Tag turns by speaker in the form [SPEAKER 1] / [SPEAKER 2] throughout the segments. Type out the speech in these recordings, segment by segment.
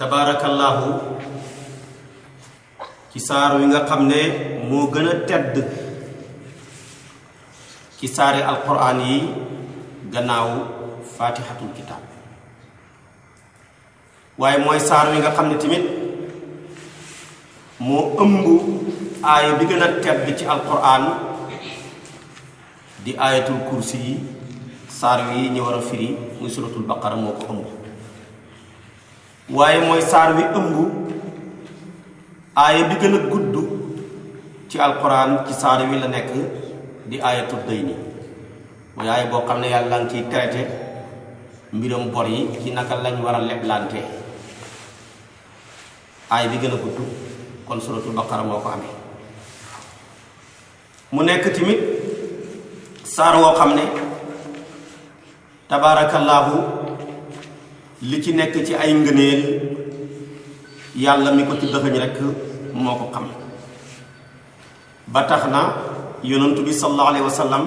[SPEAKER 1] tabaarakallaahu ci saar wi nga xam ne moo gën a tedd ci saari alquraan yi gannaaw faatixatul kitaab waaye mooy saar wi nga xam ne tamit moo ëmb aaya bi gën a tedd ci alquraan di aayatul kursi yi saar wi ñu war a firi muy suratul baqara moo ko ëmb waaye mooy saar wi ëmb aaya bi gën a gudd ci alquran ci saar wi la nekk di aayatul dayni mooy aaya boo xam ne yàlla ngi ciy traité mbiram bor yi ci naka lañ war a leblante aaya bi gën a gudd kon suratul baqara moo ko amee mu nekk tamit saar woo xam ne tabaarakallaahu li ci nekk ci ay ngëneel yàlla mi ko ci dëxëñ rekk moo ko xam ba tax na yonentu bi sallallahu alayhi wa sallam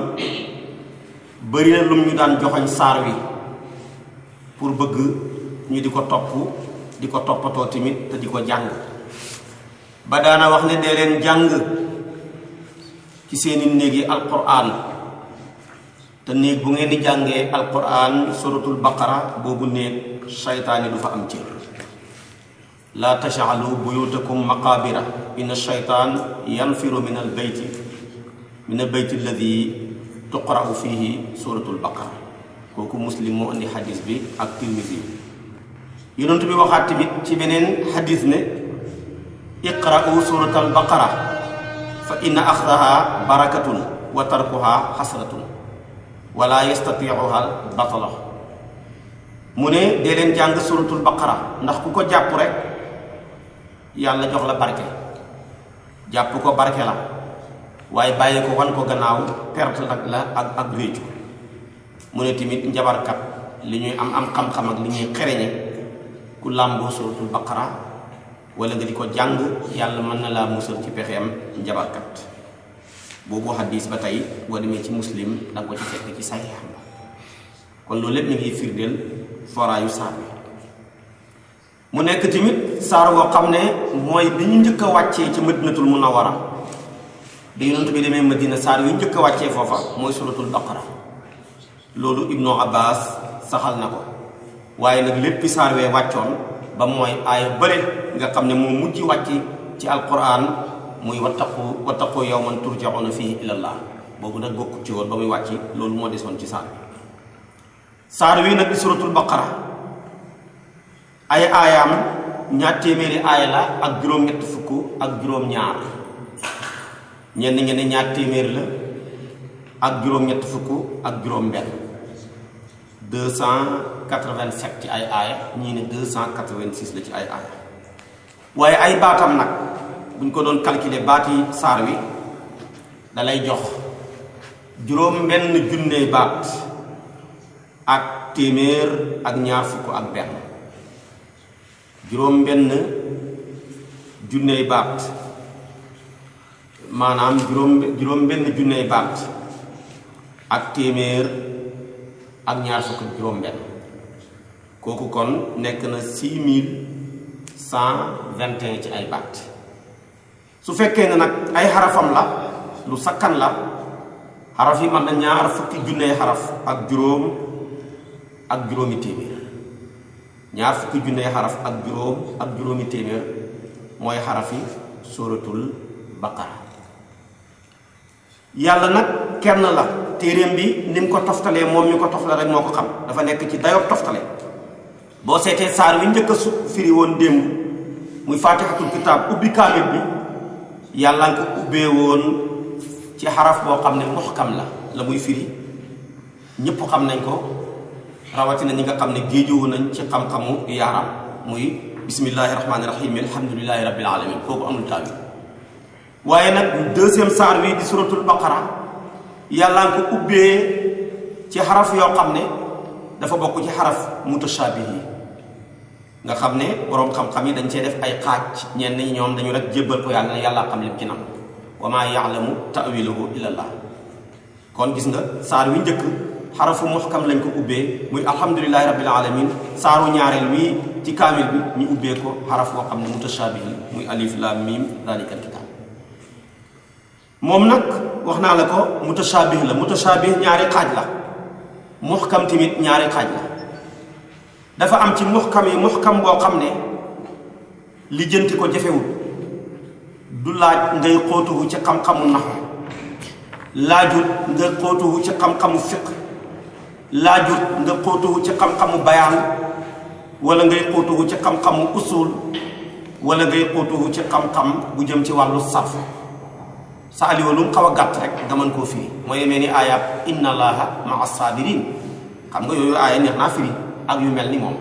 [SPEAKER 1] bari na lum ñu daan joxoñ saar wi pour bëgg ñu di ko topp di ko toppatoo tamit te di ko jàng ba daana wax ne dee leen jàng ci seeni néegi alquran te néeg bu ngeen di jàngee alquran suratul baqara boobu néeg shaytaani du fa am cër laa taj'alu buyutakum maqaabira inna shaytaan yanfiru min al beyti alladi tuqra'u fihi suratul baqara kooku muslim moo indi xadis bi ak tirmisi yonent bi waxaat tamit ci beneen xadis ne iqra'u suratal baqara fa inna axdaha barakatun wa tarkuha xasratun wala yastatiuha batala mu ne dee leen jàng suratul baqara ndax ku ko jàpp rek yàlla jox la barke jàpp ko barke la waaye bàyyi ko wan ko gannaaw perte nag la ak réccu mu ne tamit njabarkat li ñuy am xam-xam ak li ñuy xereñe ku làmboo suratul baqara wala nga di ko jàng yàlla mën na laa musal ci pexeem njabarkat boobu hadis ba tey boo demee ci muslim danga ko ci fekk ci saxiix ba kon loolu lépp ñu ngi firdeel foraayu saar bi mu nekk tamit saar woo xam ne mooy bi ñu njëkk a wàccee ci madinatul munawwara bi yonent bi demee madina saar yu njëkk a wàccee foofa mooy suratul baqara loolu ibnu abbas saxal na ko waaye nag léppi saar wee wàccoon ba mooy aaya bëre nga xam ne moo mujj wàcc ci alquran muy wattaqu yawman turja'una fihi ilallah boobu nag bokku ci woon ba muy wàcc loolu moo desoon ci saar wi nag di suratul baqara ay aayaam ñaar téeméeri aaya la ak juróom-ñett fukk ak juróom-ñaar ñenn ñi ne ñaar téeméer la ak juróom-ñett fukk ak juróom-benn 287 ci ay aaya ñii ne 286 la ci ay aaya waaye ay baatam nag buñ ko doon calculer baati saar wi dalay jox juróom-benn junney baat ak téeméer ak ñaar fukk ak benn juróom-benn junney baat maanaam juróom-benn junney baat ak téeméer ak ñaar fukk ak juróom-benn kooku kon nekk na 6121 ci ay baat su fekkee ne nag ay xarafam la lu sakkan la xaraf yi mën na ñaar fukki junney xaraf ak juróom ak juróomi téeméer ñaar fukki junney xaraf ak juróom ak juróomi téeméer mooy xarafi suratul baqara yàlla nag kenn la téeréem bi ni mu ko toftalee moom ñu ko toftale rek moo ko xam dafa nekk ci dayob toftale boo seetee saar wi njëkk a firi woon démb muy faatixatul kitaab ubbi kaamil bi yàlla nga ko ubbee woon ci xaraf boo xam ne muxkam la muy firi ñëpp xam nañ ko rawatina ñi nga xam ne géejuwu nañ ci xam-xamu yaaram muy bismillahi rahmaani rahim alhamdulillahi rabbil alamin kooku amul taawi waaye nag deuxième saar wi di suratul baqara yàlla nga ko ubbee ci xaraf yoo xam ne dafa bokk ci xaraf mutashaabih yi nga xam ne boroom xam-xam yi dañ cee def ay xaaj ñenn ñi ñoom dañu rek jébbal ko yàlla ne yàlla xam lim ci nam wa maa ya'lamu ta'wilahu illa Allah kon gis nga saar wi njëkk xarafu muhkam lañ ko ubbee muy alhamdulillahi rabbil alamin saaru ñaareel wi ci kaamil bi ñu ubbee ko xaraf boo xam ne mutashaabih muy alif laam miim daalikal kitaab. moom nag wax naa la ko mutashaabih la. mutashaabih ñaari xaaj la, muhkam tamit ñaari xaaj la. dafa am ci muhkam yi muhkam boo xam ne lijjanti ko jafewul, du laaj ngay xóotuwu ci xam-xamu naxu, laajut nga xóotuwu ci xam-xamu fiq, laajut nga xóotuwu ci xam-xamu bayaan, wala ngay xóotuwu ci xam-xamu usul, wala ngay xóotuwu ci xam-xam bu jëm ci wàllu sarf. sa aliwa lu mu xaw a gàtt rek nga mën koo firi. mooy mel ni aayab inna allaha maa sabirin, xam nga yooyu aaya neex naa firi ak yu mel ni moom.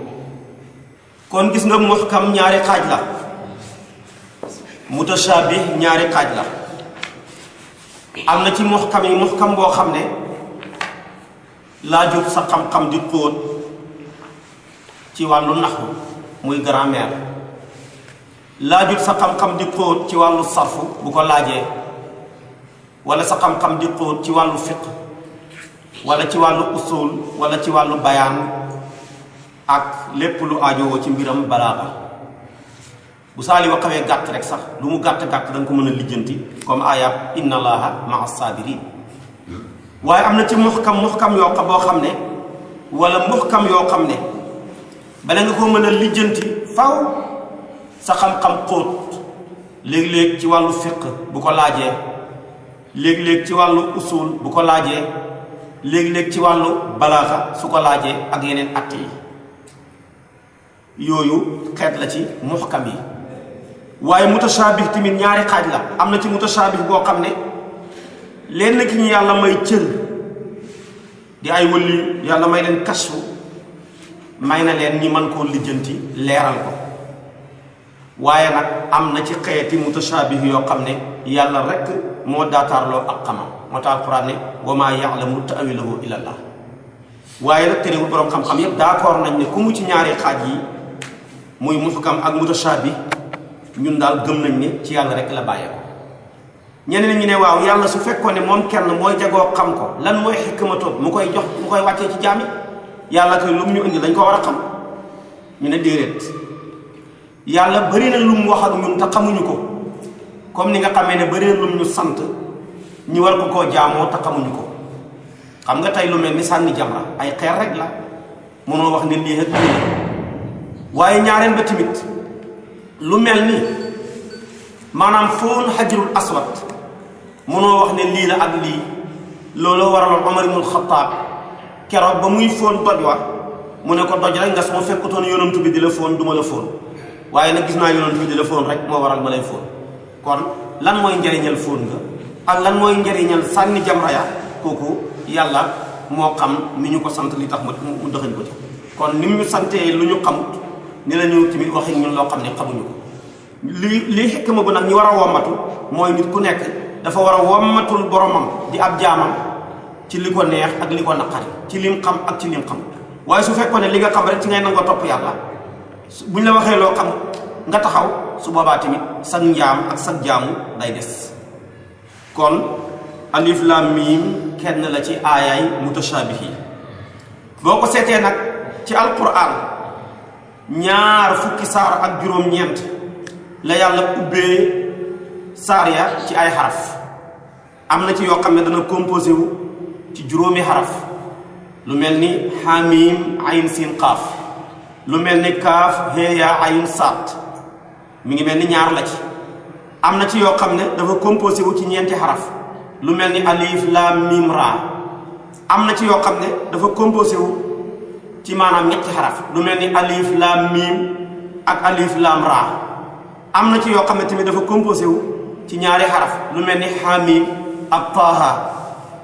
[SPEAKER 1] kon gis nga muhkam ñaari xaaj la, mutashaabih ñaari xaaj la. am na ci muhkam yi muhkam boo xam ne laajut sa xam-xam di xóot ci wàllu naxu muy grammaire, laajut sa xam-xam di xóot ci wàllu sarfu bu ko laajee, wala sa xam-xam di xóot ci wàllu fiqh, wala ci wàllu usul, wala ci wàllu bayaan ak lépp lu aajowoo ci mbiram balaaga. bu saali wa xawee gàtt rek sax lu mu gàtt-gàtt da nga ko mën a lijjanti comme ayab inna allaha maa sabirin. waaye am na ci muhkam yoo xam boo xam ne, wala muhkam yoo xam ne bala nga ko mën a lijjanti faw sa xam-xam xóot, léeg-léeg ci wàllu fiqh bu ko laajee, léeg-léeg ci wàllu usul bu ko laajee, léeg-léeg ci wàllu balaaxa su ko laajee ak yeneen att yi. yooyu xeet la ci muhkam yi. waaye mutashaabih tamit ñaari xaaj la. am na ci mutashaabih boo xam ne leen ki ñu yàlla may cër di ay wëlli yàlla may leen kasfu, may na leen ñi mën koo lijjanti leeral ko. waaye nag am na ci xeeti mutashaabih yoo xam ne yàlla rek moo daataarloo ak xamam. moo tax alquran ne wa maa ya'lamu ta'wilahu illa Allah. waaye nag terewul boroom xam-xam yépp d'accord nañ ne ku mu ci ñaari xaaj yi muy muhkam ak mutashaabih ñun daal gëm nañ ne ci yàlla rek la bàyyeeko. ñeneen ñi ne waaw yàlla su fekkoon ne moom kenn mooy jagoo xam ko, lan mooy xikmatoon mu koy jox mu koy wàccee ci jaami yàlla koy lu mu ñu indi dañ ko war a xam. ñu ne déedéet, yàlla bëri na lu mu wax ak ñun te xamuñu ko, comme ni nga xamee ne bëri na lu mu ñu sant ñu war ko koo jaamoo te xamuñu ko. xam nga tey lu mel ni sànni jamra ay xeer rek la, mënoo wax ne lii ak lii. waaye ñaareel ba tamit lu mel ni maanaam foon xajrul aswad mënoo wax ne lii la ak lii. looloo waraloon Omar ibnul Xattaab keroog ba muy foon doj wa mu ne ko doj rek nga su ma fekkutoon yonantu bi di la foon du ma la foon, waaye nag gis naa yonantu bi di la foon rek moo waral ma lay foon. kon lan mooy njariñal foon nga ak lan mooy njariñal sànni jamra ya, kooku yàlla moo xam mi ñu ko sant li tax mu dëxañ ko ci. kon ni mu ñu santee lu ñu xamut ni la ñu tamit waxi ñun loo xam ne xamuñu ko. lii xikma bu nag ñi war a wommatu mooy nit ku nekk dafa war a wommatul boromam di ab jaamam ci li ko neex ak li ko naqari, ci lim xam ak ci lim xam. waaye su fekkoon ne li nga xam rek ci ngay nangoo topp yàlla, buñ la waxee loo xam nga taxaw, su boobaa tamit sag njaam ak sag jaamu day des. kon alif lam mim kenn la ci aayaay mutashaabih yi. boo ko seetee nag ci alquran ñaar fukki saar ak juróom-ñeent la yàlla ubbee saar ya ci ay xaraf. am na ci yoo xam ne dana composé wu ci juróomi xaraf, lu mel ni xaamim ayn siin qaaf, lu mel ni kaaf heeya ayn saat, mi ngi mel ni ñaar la ci. am na ci yoo xam ne dafa composé wu ci ñeenti xaraf, lu mel ni alif lam mim ra. am na ci yoo xam ne dafa composé wu ci maanaam ñetti xaraf, lu mel ni alif lam mim ak alif lam ra. am na ci yoo xam ne tamit dafa composé wu ci ñaari xaraf, lu mel ni xaamim ak taaha.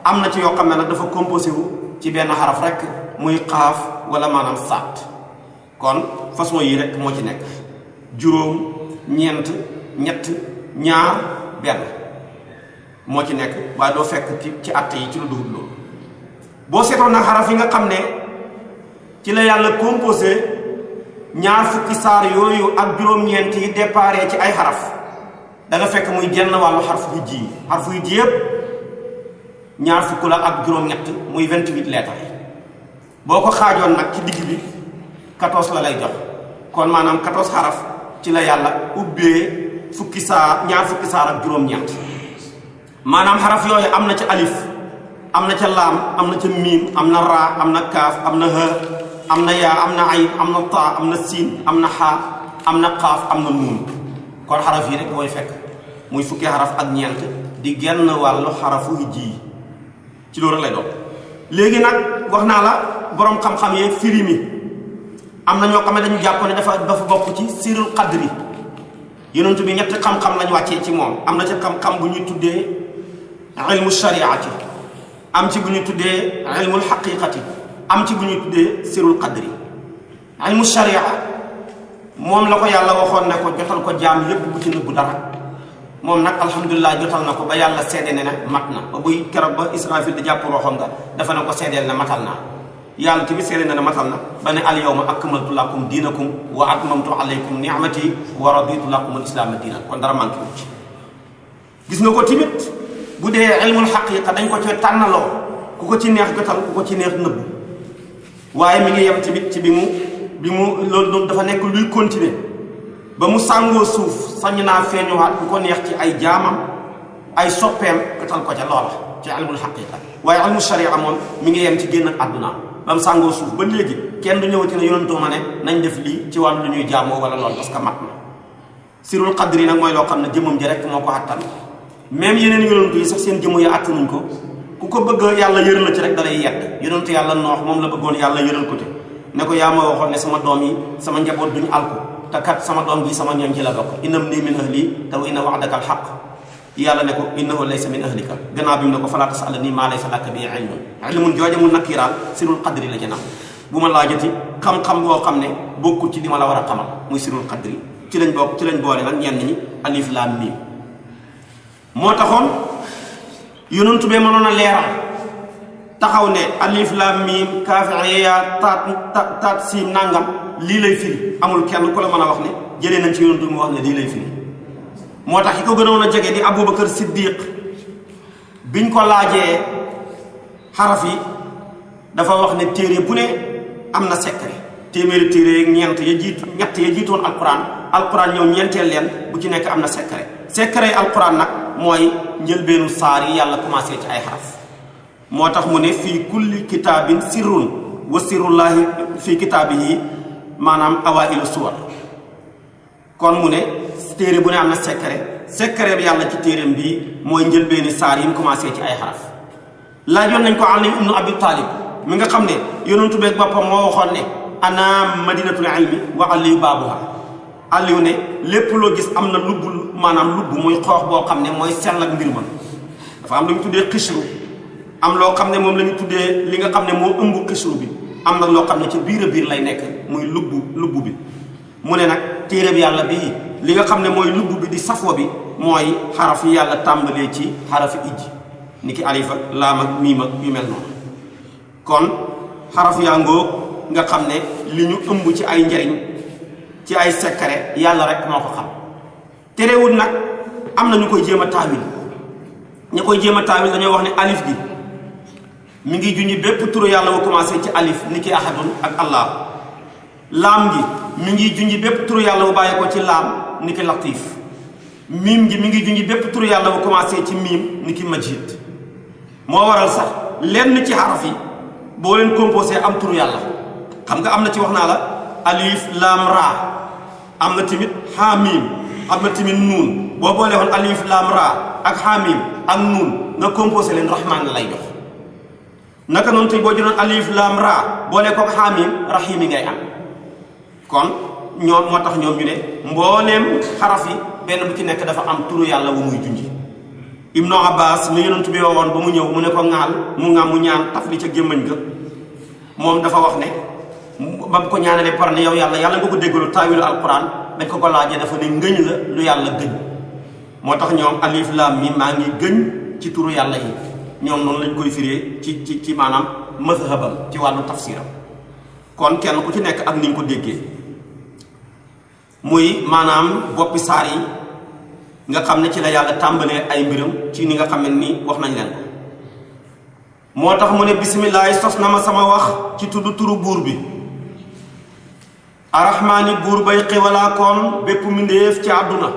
[SPEAKER 1] am na ci yoo xam ne nag dafa composé wu ci benn xaraf rek muy xaaf wala maanaam saat. kon façon yi rek moo ci nekk, juróom, ñeent, ñett, ñaar, benn moo ci nekk. waaye doo fekk ci att yi ci lu dugub loolu. boo seetoon nag xaraf yi nga xam ne ci la yàlla composé ñaar fukki saar yooyu ak juróom-ñeent yi déparé ci ay xaraf, da nga fekk muy genn wàllu xarfu hijji yi. xarfu hijji yëpp ñaar fukk la ak juróom-ñett muy 28 lettres. boo ko xaajoon nag ci digg bi 14 la lay jox. kon maanaam 14 xaraf ci la yàlla ubbee ñaar fukki saar ak juróom-ñeent maanaam xaraf yooyu am na ca alif am na ca laam am na ca miim am na raa am na kaaf am na ha am na yaa am na ayn am na taa am na siin am na xaa am na qaaf am na nuun kon xaraf yi rek booy fekk muy fukki xaraf ak ñeent di genn wàllu xarafu hijji yi ci loolu lay doon. léegi nag wax naa la boroom xam-xam yeeg firi mi am na ñoo xam ne dañu jàpp ne dafa bokk ci sirul qadri yonent bi ñetti xam-xam lañ wàccee ci moom am na ci xam-xam bu ñuy tuddee ilmu shariati am ci bu ñuy tuddee ilmul xaqiqati am ci bu ñuy tuddee sirul qadri. ilmu sharia moom la ko yàlla waxoon ne ko jotal ko jaam yépp bu ci nëbbu dara moom nag alhamdulilah jotal na ko ba yàlla seede ne mat na ba buy keroog ba Israfil di jàpp roxam nga dafa na ko seedeel ne matal naa yàlla tamit seede na ne matal na ba ne al yawma akmaltu lakum diinakum wa atmamtu alaykum ni'mati wa raditu lakum al islaama diinan kon dara manqué wu ci. gis nga ko tamit bu dee ilmul xaqiqa dañ ko ci tànnaloo ku ko ci neex jotal ku ko ci neex nëbbu waaye mi ngi yem tamit ci bi mu loolu dafa nekk luy continuer ba mu sàngoo suuf sañ naa feeñuwaat ku ko neex ci ay jaamam ay soppeem jotal ko ca loola ci ilmul xaqiqa waaye ilmu sharia moom mi ngi yem ci génn àdduna ba mu sàngoo suuf ba léegi kenn du ñëwati ne yonentoo ma ne nañ def lii ci wàllu lu ñuy jaamoo wala loolu parce que mat na. sirul qadri nag mooy loo xam ne jëmmam ji rek moo ko àttan même yeneen yonent yi sax seen jëmm yi àttanuñ ko ku ko bëgg yàlla yëral la ci rek da lay yedd yonentu yàlla noox moom la bëggoon yàlla yëral ko te ne ko yaa ma waxoon ne sama doom yi sama njaboot duñu alku te kat sama doom bi sama ñoom ci la bokk innam nii min ahli te wa inna wa'daka alxaq yàlla ne ko innahu laysa min ahlika gannaaw bi mu ne ko falaa tas'alnii maa laysa laka bihi ilmun jooje mu nakkiiraal sirul qadri la ci nam bu ma laajati xam-xam boo xam ne bokkul ci li ma la war a xamal muy sirul qadri ci lañ boole nag ñenn ñi alif laam miim moo taxoon yonent bee mënoon a leeral taxaw ne alif laam miim kaaf yaa taat siim nangam lii lay firi amul kenn ku la mën a wax ne jëlee nañ ci yonent bi mu wax ne lii lay firi moo tax ki ko gënoon a jege di Abubakar Siddiq biñ ko laajee xaraf yi dafa wax ne téere bu ne am na secret téeméeri téere yeeg ñett ya jiitoon alquran ñëw ñeenteel leen bu ci nekk am na secret alquran nag mooy njëlbeenu saar yi yàlla commencé ci ay xaraf moo tax mu ne fii kulli kitaabin sirrun wa sirrullahi fii kitaabihi maanaam awailu suwar kon mu ne téere bu ne am na secret bi yàlla ci téereem bi mooy njëlbeeni saar yi mu commencé ci ay xaraf laajoon nañ ko Ali ibnu Abi Talib mi nga xam ne yonentu beeg boppam moo waxoon ne ana madinatul ilmi wa aliyu baabuha aliyu ne lépp loo gis am na lubb muy xoox boo xam ne mooy sell ak mbir ma dafa am lu ñu tuddee xisru am loo xam ne moom la ñu tuddee li nga xam ne moo ëmb xisru bi am nag loo xam ne ci biir a biir lay nekk muy lubb bi mu ne nag téere bi yàlla bii li nga xam ne mooy lubb bi di safo bi mooy xaraf yi yàlla tàmbalee ci xarafi ijji ni ki alif ak laam ak miim ak yu mel noonu kon xaraf yaa ngoo nga xam ne li ñu ëmb ci ay njariñ ci ay secret yàlla rek moo ko xam terewul nag am na ñu koy jéem a taawil dañoo wax ne alif gi mi ngi junji bépp turu yàlla bu commencé ci alif ni ki ahadun ak allah laam gi mi ngi junji bépp turu yàlla bu bàyyi ko ci laam ni ki latif miim gi mi ngi junji bépp turu yàlla bu commencé ci miim ni ki majid moo waral sax lenn ci xaraf yi boo leen composé am turu yàlla xam nga am na ci wax naa la alif laam raa am na tamit xaamim am na tamit nuun boo boolee woon alif laam raa ak xaamim ak nuun nga composé leen rahmaan la lay jox naka noonu tey boo jëloon alif laam raa boolee ko xaamim rahim yi ngay am kon ñoom moo tax ñoom ñu ne mbooleem xaraf yi benn bu ci nekk dafa am turu yàlla wu muy junji Ibnu Abbas mi yonent bi woon ba mu ñëw mu ne ko ŋaal mu ñaan taf li ca gémmañ ga moom dafa wax ne ba mu ko ñaanalee par ne yow yàlla nga ko déggalu taawilu alquran dañ ko laajee dafa ne ngëñ la lu yàlla gëñ moo tax ñoom alif laam mi maa ngi gëñ ci turu yàlla yi ñoom noonu lañ koy firee ci maanaam mazhabam ci wàllu tafsiram kon kenn ku ci nekk ak ni ñu ko déggee muy maanaam boppi saar yi nga xam ne ci la yàlla tàmbalee ay mbiram ci ni nga xam ne ni wax nañ leen ko moo tax mu ne bisimilah sos na ma sama wax ci tudd turu buur bi arrahmaani buur bay xéewalaa koon bépp mbindéef ci àdduna,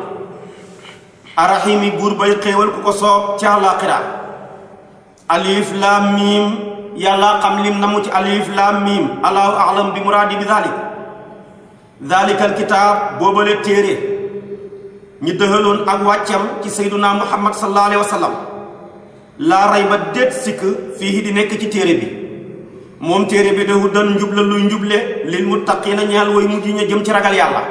[SPEAKER 1] arrahimi buur bay xéewal ku ko soob ci àllaaxira. alif laam miim yàlla xam lim na mu ci alif laam miim allahu a'lam bi muraadi bi zalik. zalikal kitaab boobale téere ñi dëxaloon ak wàccam ci sayduna muhammad sallallahu alayhi wa sallam laa rayba déet sikk fii di nekk ci téere bi. moom téere bi de hudan njubla luy njuble lil muttaqiina ñeel way mujj ña jëm ci ragal yàlla.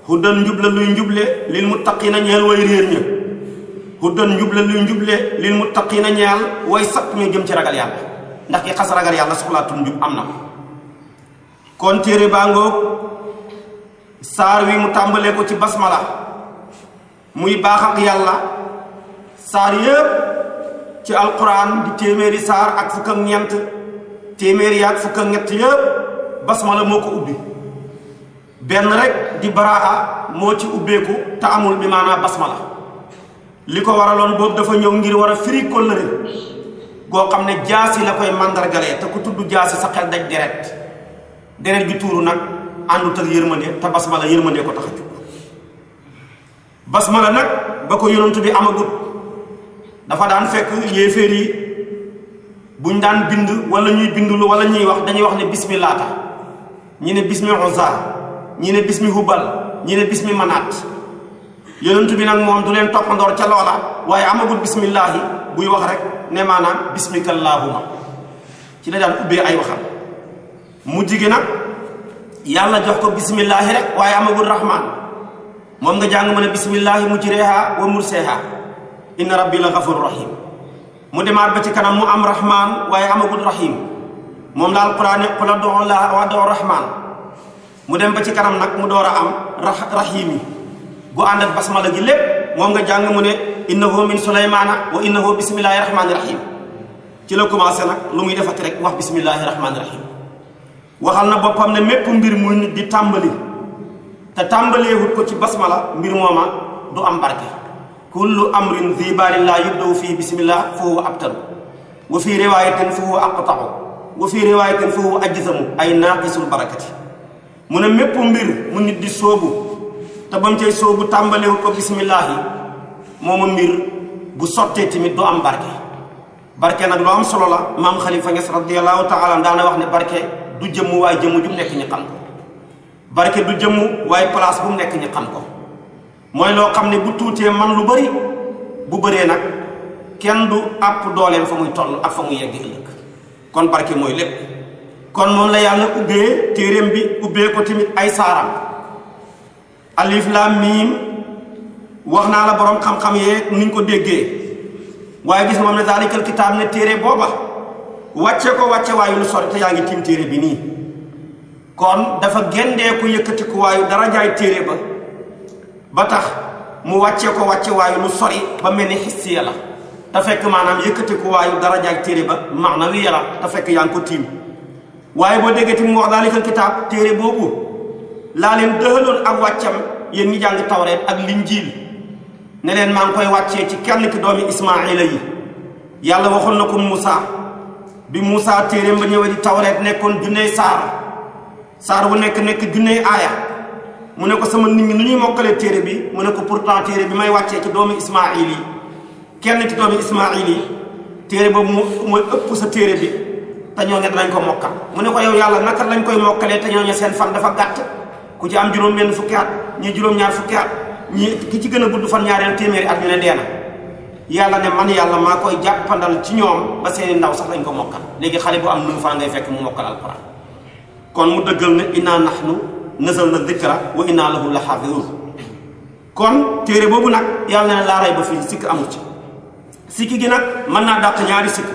[SPEAKER 1] hudan njubla luy njuble lil muttaqiina ñeel way réer ña. hudan njubla luy njuble lil muttaqiina ñeel way sakk ña jëm ci ragal yàlla, ndax ki xas ragal yàlla soxlaatul njub am na. kon téere baa ngoog saar wi mu tàmbalee ko ci basmala muy baax ak yàlla. saar yépp ci alquran di téeméeri saar ak fukk ak ñeent, téeméeri yaak fukk ak ñett yépp basmala moo ko ubbi. benn rek di baraa moo ci ubbeeku te amul bi maanaa basmala. li ko waraloon boobu dafa ñëw ngir war a firi kóllëre goo xam ne jaasi la koy màndargalee, te ku tudd jaasi sa xel daj deret bi tuuru nag àndut ak yërmande, te basmala yërmande ko tax a jóg. basmala nag ba ko yonent bi amagut dafa daan fekk yéeféer yi buñ daan bind wala ñuy bindulu wala ñuy wax dañuy wax ne bismi laata, ñi ne bismi Uzza, ñi ne bismi Hubal, ñi ne bismi Manaat. yonent bi nag moom du leen toppandoor ca loola, waaye amagut bismillaahi buy wax rek ne maanaam bismikallaahuma ci la daan ubbee ay waxam. mujj gi nag yàlla jox ko bismillaahi rek waaye amagut rahmaan. moom nga jàng mën a bismillaahi mujriha wa murseha inna rabbi la gafur rahim. mu demaat ba ci kanam mu am rahmaan waaye amagut rahim. moom la alquran ne qul ud'u llaaha wa ud'u rahmaan. mu dem ba ci kanam nag mu door a am rahimi bu ànd ak basmala gi lépp. moom nga jàng mu ne innahu min sulaymaana wa innahu bismillahi rahmaani rahim. ci la commencé nag lu muy defati rek wax bismillahi rahmaani rahim. waxal na boppam ne mépp mbir muy nit di tàmbali te tàmbaleewut ko ci basmala mbir mooma du am barke. kullu amrin zi baalin laa yubdawu fii bismillah fa huwa abtaru wa fii riwaayatin fa huwa aqta'u wa fii riwaayatin fa huwa ajzamu ay naaqisul barakati. mu ne mépp mbir mu nit di sóobu te ba mu cay sóobu tàmbaleewut ko bismillahi mooma mbir bu sottee tamit du am barke. barke nag lu am solo la. maam Xalifa Ñas radiyallahu taala daana wax ne barke du jëmm waaye jëmm ju nekk ñi xam ko. barke du jëmm waaye place bu mu nekk ñi xam ko. mooy loo xam ne bu tuutee man lu bari, bu bëree nag kenn du àpp dooleem fa muy toll ak fa muy yegg ëllëg. kon barke mooy lépp. kon moom la yàlla ubbee téeréem bi, ubbee ko tamit ay saaram. alif laam miim wax naa la borom xam-xam yee niñ ko déggee, waaye gis moom ne zaalikal kitaab ne téere booba wàcce ko wàcce waayu lu sori te yaa ngi tiim téere bi nii. kon dafa gendeeku yëkkatiku waayu darajaay téere ba tax mu wàcce ko wàcce waayu lu sori ba mel ni xissiya la, te fekk maanaam yëkkatiku waayu darajaay téere ba maanawiya la, te fekk yaa ngi ko tiim. waaye boo déggati mu wax zaalikal kitaab téere boobu laa leen dëhaloon ak wàccam yéen ñi jàng tawreet ak linjiil ne leen maa ngi koy wàccee ci kenn ki doomi Ismaayila yi. yàlla waxoon na ko Muusa bi Muusa téeréem ba ñëwee di tawreet nekkoon junney saar bu nekk junney aaya. mu ne ko sama nit ñi nu ñuy mokkalee téere bi, mu ne ko pourtant téere bi may wàccee ci doomi Ismaayil yi kenn ci doomi Ismaayil yi téere boobu mooy ëpp sa téere bi te ñooñu danañ ko mokkal. mu ne ko yow yàlla naka lañ koy mokkalee te ñooñu seen fan dafa gàtt, ku ci am juróom-benn fukki at ñii juróom-ñaar fukki at ñii ki ci gën a gudd fan ñaareel téeméeri at ñu ne dee na. yàlla ne man yàlla maa koy jàppandal ci ñoom ba seeni ndaw sax lañ ko mokkal. léegi xale bu am 9 ans ngay fekk mu mokkal alquran. kon mu dëggal ne inna nahnu nazalna dhikra wa inna lahu la xaafidun. kon téere boobu nag yàlla ne laa rayba fii sikk amul ci. sikk gi nag mën naa dàq ñaari sikk.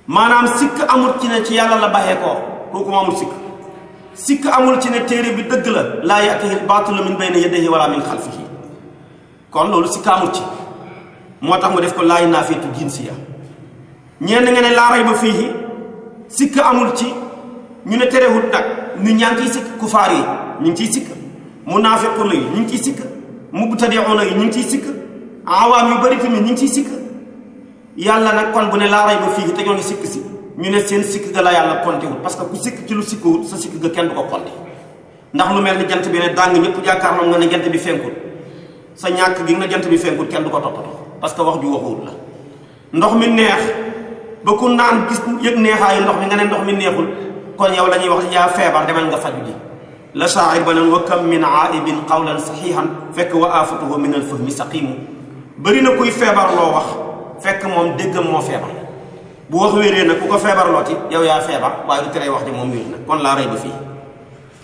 [SPEAKER 1] maanaam sikk amul ci ne ci yàlla la baxee koo, kooku mu amul sikk. sikk amul ci ne téere bi dëgg la laa ya'tihi al-baatilu min bayni yadayhi wala min xalfihi. kon loolu sikk amul ci. moo tax mu def ko laay naafeetu jinsiya. ñenn nga ne laa rayba fii sikk amul ci. ñu ne terewut nag nit ñaa ngi ciy sikk, kufaar yi ñu ngi ciy sikk, munaafiquna yi ñu ngi ciy sikk, mubtadi'una yi ñu ngi ciy sikk, awaam yu bari tamit ñu ngi ciy sikk. yàlla nag kon bu ne laa rayba fii te ñoo ngi sikk si, ñu ne seen sikk ga la yàlla konte wul, parce que ku sikk ci lu sikkuwut sa sikk ga kenn du ko konte. ndax lu mel ni jant bi ne dàng ñëpp jàkkaarloo nga ne jant bi fenkut sa ñàkk gi nga jant bi fenkut kenn du ko toppatoo parce que wax ju waxuwut la. ndox mi neex ba ku naan gis yëg neexaayu ndox mi nga ne ndox mi neexul kon yow la ñuy wax yaa feebar demal nga faju ji. la shaa'ir ba leen wa kam min aa'ibin qawlan saxiixan fekk wa aafatuhu min al fahmi saqiimu bëri na kuy feebar loo wax fekk moom déggam moo feebar bu wax wéree nag ku ko feebar looti yow yaa feebar waaye du teree wax ji moom wér na kon laa rey ba fii.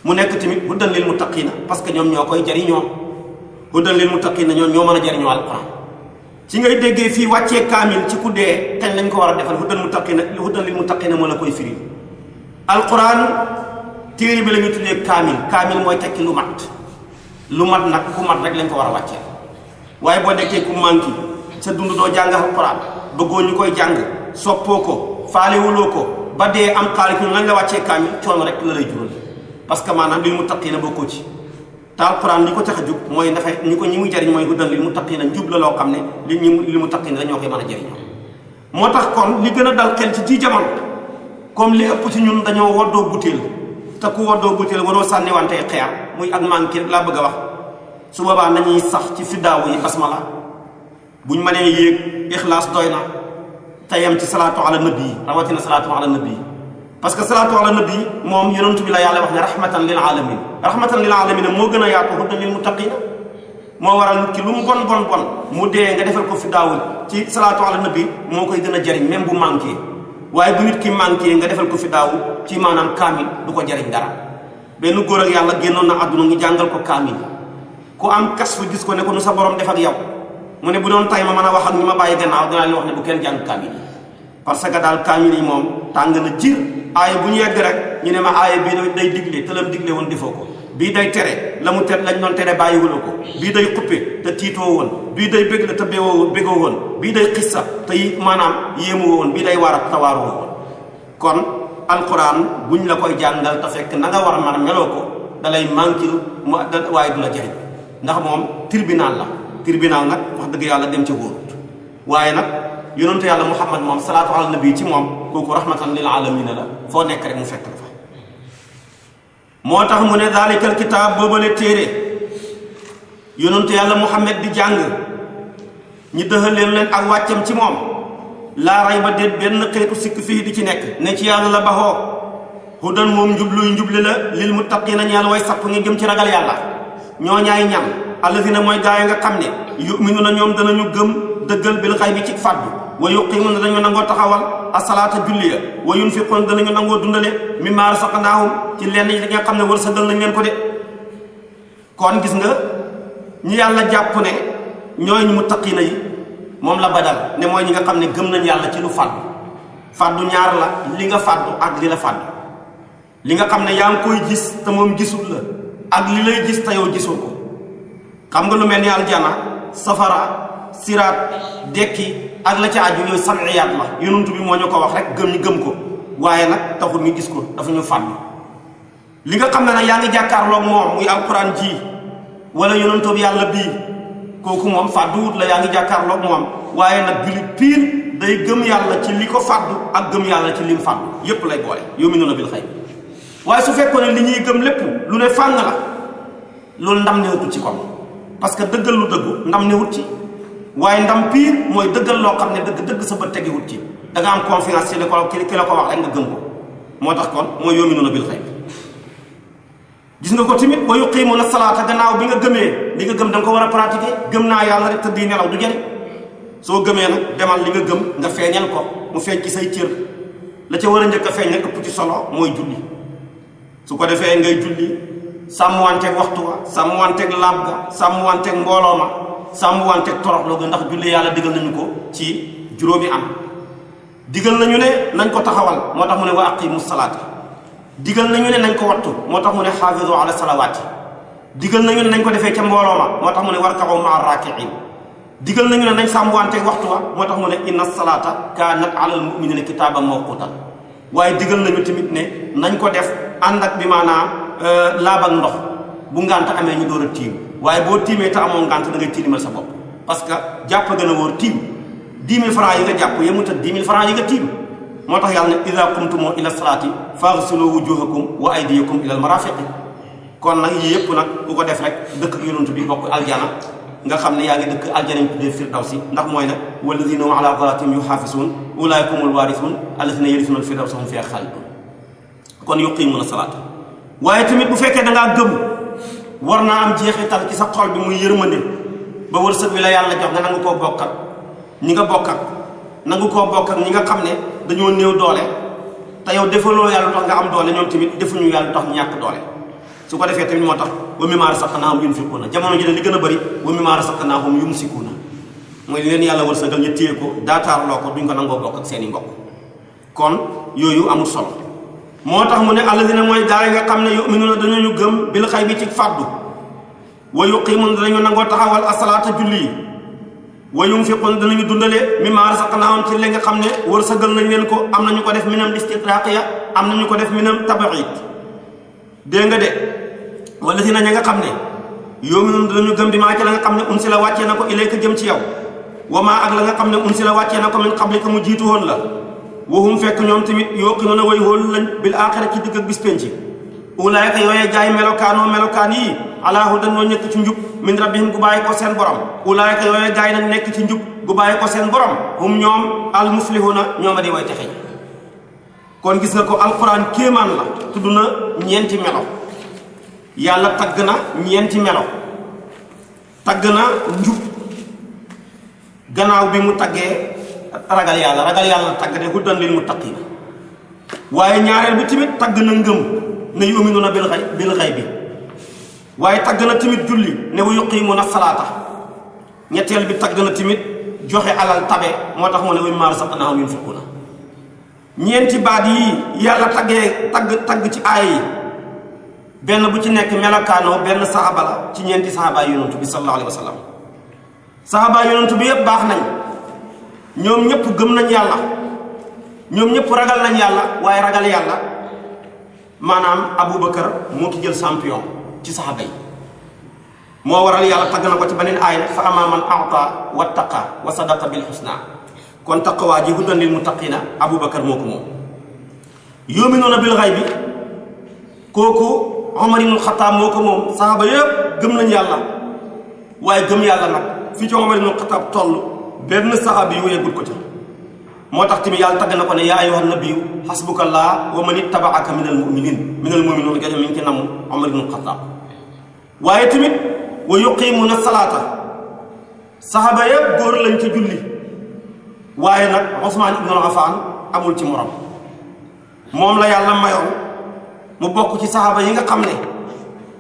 [SPEAKER 1] mu nekk tamit hudan lil muttaqiina parce que ñoom ñoo koy jariñoo hudan lil muttaqiina ñoo mën a jariñoo alquran ci ngay déggee fii wàccee kaamil ci ku dee kañ lañ ko war a defal hudan lil muttaqiina moo la koy firi. alquran téere bi la ñu tuddee kaamil mooy tekki lu mat nag ku mat rek lañ ko war a wàccee waaye boo nekkee ku manki sa dund doo jàng alquran bëggoo ñu koy jàng soppoo ko faalewuloo ko ba dee am xaalis ñu lañ la wàccee kaamil coono rek la lay jural parce que maanaam lil muttaqiina bokkoo ci te alquran li ko tax a jug mooy dafay ñi muy jariñ mooy hudan lil muttaqiina njub la loo xam ne lil muttaqiina dañoo koy mën a jariñoo. moo tax kon li gën a dal xel ci jamono comme li ëpp ci ñun dañoo woddoo butéel te ku woddoo butéel waroo sànniwantey xeer muy ak manqué rek laa bëgg a wax su boobaa nañuy sax ci fiddaawu yi basmala buñ mënee yéeg ixlaas doy na te yem ci salaatu ala nabi rawatina salaatu ala nabi parce que salaatu ala nabi moom yonent bi la yàlla wax ne rahmatan lil alamin moo gën a yaatu hudan lil muttaqina moo waral nit ki lu mu bon mu dee nga defal ko fi daawul ci salaatu ala nabi moo koy gën a jariñ même bu manqué waaye bu nit ki manqué nga defal ko fi daawul ci maanaam kaamil du ko jariñ dara. benn góor ak yàlla génnoon na àdduna ngi jàngal ko kaamil ku am kas fu gis ko ne ko nu sa borom def ak yow mu ne bu doon tay ma mën a wax ak ñi ma bàyyi gannaaw dinaa leen wax ne bu kenn jàng kaamil yi parce que daal kaamil yi moom tàng na jir aaya bu ñu yegg rek ñu ne ma aaya bii day digle te lam digle woon defoo ko bii day tere la mu tere lañ doon tere bàyyiwuloo ko bii day xuppe te tiitoo woon bii day bég la te bégoo woon bii day xissa te maanaam yéemuwoo woon bii day waar te waaroo woon. kon alquran buñ la koy jàngal te fekk na nga war a mën a meloo ko dalay manqué waaye du la jariñ ndax moom tribunal nag wax dëgg yàlla dem ca wóorut waaye nag yonentu yàlla muhammad moom salaatu ala nabi ci moom kooku rahmatan lil alamina la foo nekk rek mu fekk la fa. moo tax mu ne daalikal kitaab boobale téere yonentu yàlla muhammad di jàng ñi dëxal leen ak wàccam ci moom laa ray ba déet benn xeetu sikk fii di ci nekk ne ci yàlla la baxoo hudan moom njubli la lil muttaqina ñeel way sapp ngi jëm ci ragal yàlla ñoo ñaay ñam allazina mooy gaay nga xam ne yu'minuna ñoom danañu gëm dëggal bil xaybi ci fàddu wa yuqimuna dañu nangoo taxawal asalaata julli ya wa yunfiquna danañu nangoo dundale mimmaa razaqnaahum ci lenn yi nga xam ne wërsëgal nañ leen ko de. kon gis nga ñi yàlla jàpp ne ñooy ñu muttaqina yi moom la badal ne mooy ñi nga xam ne gëm nañ yàlla ci lu fàddu ñaar la li nga fàddu ak li la fàddu li nga xam ne yaa ngi koy gis te moom gisul la ak li lay gis te yow gisoo ko xam nga lu mel ni aljana safara siraat dekki ak la ca aju yooyu samiyaat la yonent bi moo ñu ko wax rek gëm ko waaye nag taxul ñu gis ko dafa ñu fàddu li nga xam ne nag yaa ngi jàkkaarloog moom muy alquran ji wala yonentu bi yàlla bii kooku moom fàdduwut la yaa ngi jàkkaarloog moom waaye nag jullit piir day gëm yàlla ci li ko fàddu ak gëm yàlla ci lim fàddu yépp lay boole yu'minuuna bil xayb waaye su fekkoon ne li ñuy gëm lépp lu ne fàng la loolu ndam newut ci kon parce que dëggal lu dëggu ndam newut ci waaye ndam piir mooy dëggal loo xam ne dëgg sa bët tegiwut ci da nga am confiance ci ki la ko wax rek nga gëm ko moo tax kon mooy yu'minuuna bil xayb gis nga ko tamit wa yuqiimuuna salaata gannaaw bi nga gëmee li nga gëm da nga ko war a pratiquer gëm naa yàlla rek tëdd nelaw du jëriñ soo gëmee nag demal li nga gëm nga feeñal ko mu feeñ ci say cër la ca war a njëkk a feeñ nag ëpp ci solo mooy julli su ko defee ngay julli sàmmwanteeg waxtu wa sàmmwanteeg laab ga sàmmwanteeg mbooloo ma sàmmwanteeg toroxlu ga ndax julli yàlla digal nañu ko ci juróomi am digal nañu ne nañ ko taxawal moo tax mu ne wa aqimu salaata digal nañu ne nañ ko wattu moo tax mu ne xaafizu ala salawaati digal nañu ne nañ ko defee ca mbooloo ma moo tax mu ne warka'u ma'a raaki'iin digal nañu ne nañ sàmmwanteeg waxtu wa moo tax mu ne inna salaata kaanat alal mu'miniina kitaaban mawquutan waaye digal nañu tamit ne nañ ko def ànd ak bi maanaam laab ak ndox bu ngànt amee ñu door a tiim waaye boo tiimee te amoo ngànt da ngay tiilimal sa bopp parce que jàpp gën a wóor tiim 10 000 francs yi nga jàpp yemut ak 10 000 francs yi nga tiim moo tax yàlla ne ida qumtum ila salaati faghsilu wujuhakum wa aydiyakum ila al marafiqi kon nag yii yëpp nag ku ko def rek dëkk ak yonent bi bokk aljana nga xam ne yaa ngi dëkk aljana ñu tuddee firdawsi ndax mooy nag walladina hum ala salaatihim yuhaafizuun ulaa'ika humul waarisuun allaziina yarisuuna al-firdawsa hum fiihaa xaaliduun kon yuqiimuuna salaata waaye tamit bu fekkee da ngaa gëm war naa am jeexital ci sa xol bi muy yërmande ba wërsëg bi la yàlla jox nga nangu koo bokk ak ñi nga bokk ak nangu koo bokk ak ñi nga xam ne dañoo néew doole te yow defaloo yàlla tax nga am doole ñoom tamit defuñu yàlla tax ñàkk doole su ko defee tamit moo tax wa mimmaa razaqnaahum yunfiquuna jamono ji ne li gën a bëri wa mimmaa razaqnaahum yumsikuuna mooy li leen yàlla wërsëgal ñu téye ko daataarloo ko duñ ko nangoo bokk ak seen i mbokk kon yooyu amul solo moo tax mu ne allazina mooy gaa yi nga xam ne yu'minuuna dañoo gëm bil xaybi ci fàddu wa yuqiimuuna danañu nangoo taxawal asalaata julli yi wa yunfiquuna danañu dundale mimmaa razaqnaahum ci li nga xam ne wërsëgal nañ leen ko am nañu ko def minam istiqraaqiya am nañu ko def minam tabiid dégg nga de wala si na ña nga xam ne yu'minuuna danañu gëm bi maa ci la nga xam ne unsila wàccee na ko ilayka jëm ci yow wa maa ak la nga xam ne unsila wàccee na ko min qablika mu jiitu woon la waxum fekk ñoom tamit yuuqinuuna way wóolu lañ bil aaxira ci digg ak bis penc ulaayka yooyee jaay melokaan yii alaa hudan ñoo nekk ci njub min rabbihim gu bàyyi ko seen borom ulaayka yooyee gaay nag nekk ci njub gu bàyyi ko seen borom hum ñoom al muflihuna ñooma di way texe kon gis nga ko alquran kéemaan la tudd na ñeenti melo yàlla tagg na ñeenti melo tagg na njub gannaaw bi mu taggee ragal yàlla tagg ne hudan lil muttaqiina waaye ñaareel bi tamit tagg na ngëm ne yu'minuuna bil ghaybi waaye tagg na tamit julli ne wa yuqiimuuna salaata ñetteel bi tagg na tamit joxe alal tabe moo tax mu ne wa mimmaa razaqnaahum yunfiquuna ñeenti baat yi yàlla tagg ci aaya yi benn bu ci nekk melokaanoo benn saxaba la ci ñeenti saxaba yonent bi sallallahu alayhi wa sallam saxaba yonent bi yëpp baax nañ ñoom ñëpp gëm nañ yàlla ñoom ñëpp ragal nañ yàlla waaye ragal yàlla maanaam Aboubacar moo ki jël champion ci saxaba yi moo waral yàlla tagg na ko ci beneen aaya fa ammaa man a'taa wattaqa wa sadaqa bil husnaa kon taqwa ji hudan lil muttaqiina Aboubacar moo ko moom yu'minuuna bil ghaybi kooku Omar ibnul Xattaab moo ko moom saxaba yëpp gëm nañ yàlla waaye gëm yàlla nag fi ci Omar ibnul Xattaab toll benn saxaabi yu yeggul ko ca moo tax tamit yàlla tagg na ko ne yaa ayyuhan nabiyyu hasbukallah wa man ittaba'aka minal mu'miniin ga mi ngi ci namm Omar ibnul Xattaab waaye tamit wa yuqiimuuna salaata saxaba yëpp góor lañ ci julli waaye nag Usmaan ibnul Affaan amul ci morom moom la yàlla mayoon mu bokk ci saxaaba yi nga xam ne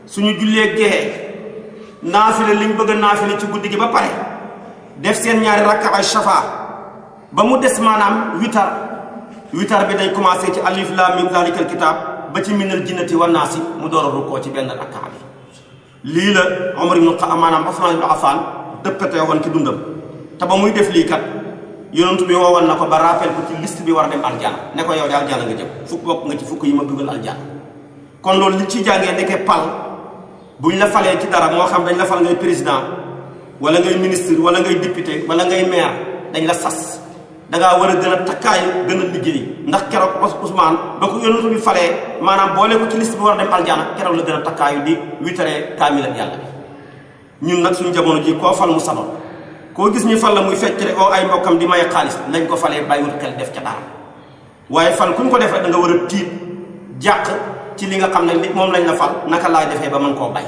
[SPEAKER 1] suñu jullee gee naafile liñ bëgg a naafile ci guddi gi ba pare def seen ñaari rakka ay shafaa ba mu des maanaam witar bi day commencé ci alif laam miim zaalikal kitaab ba ci minal jinnati wan naasi mu door a rukkoo ci benn rakka bi lii la Omar ibn maanaam Usmaan ibn Affaan dëppatee woon ci dundam te ba muy def lii kat yonent bi woowoon na ko ba rappel ko ci liste bi war a dem aljana ne ko yow de aljana nga jëm fukk bokk nga ci fukk yi ma dugal aljana kon loolu li ci jàngee nekkee pal buñ la falee ci dara moo xam dañ la fal ngay président wala ngay ministre wala ngay député wala ngay maire dañ la sas dangaa war a gën a takkaayu gën a liggéey ndax keroog Ousmane ba ko yonent bi falee maanaam boole ko ci liste bi war a dem aljana keroog la gën a takkaayu di witaree kaamil ak yàlla bi ñun nag suñu jamono ji koo fal mu sabal koo gis ñu fal la muy fecc rek oo ay mbokkam di maye xaalis lañ ko falee bàyyiwut xel def ca dara waaye fal kuñ ko defee da nga war a tiit jàq ci li nga xam ne nit moom lañ la fal naka laay defee ba mën koo bay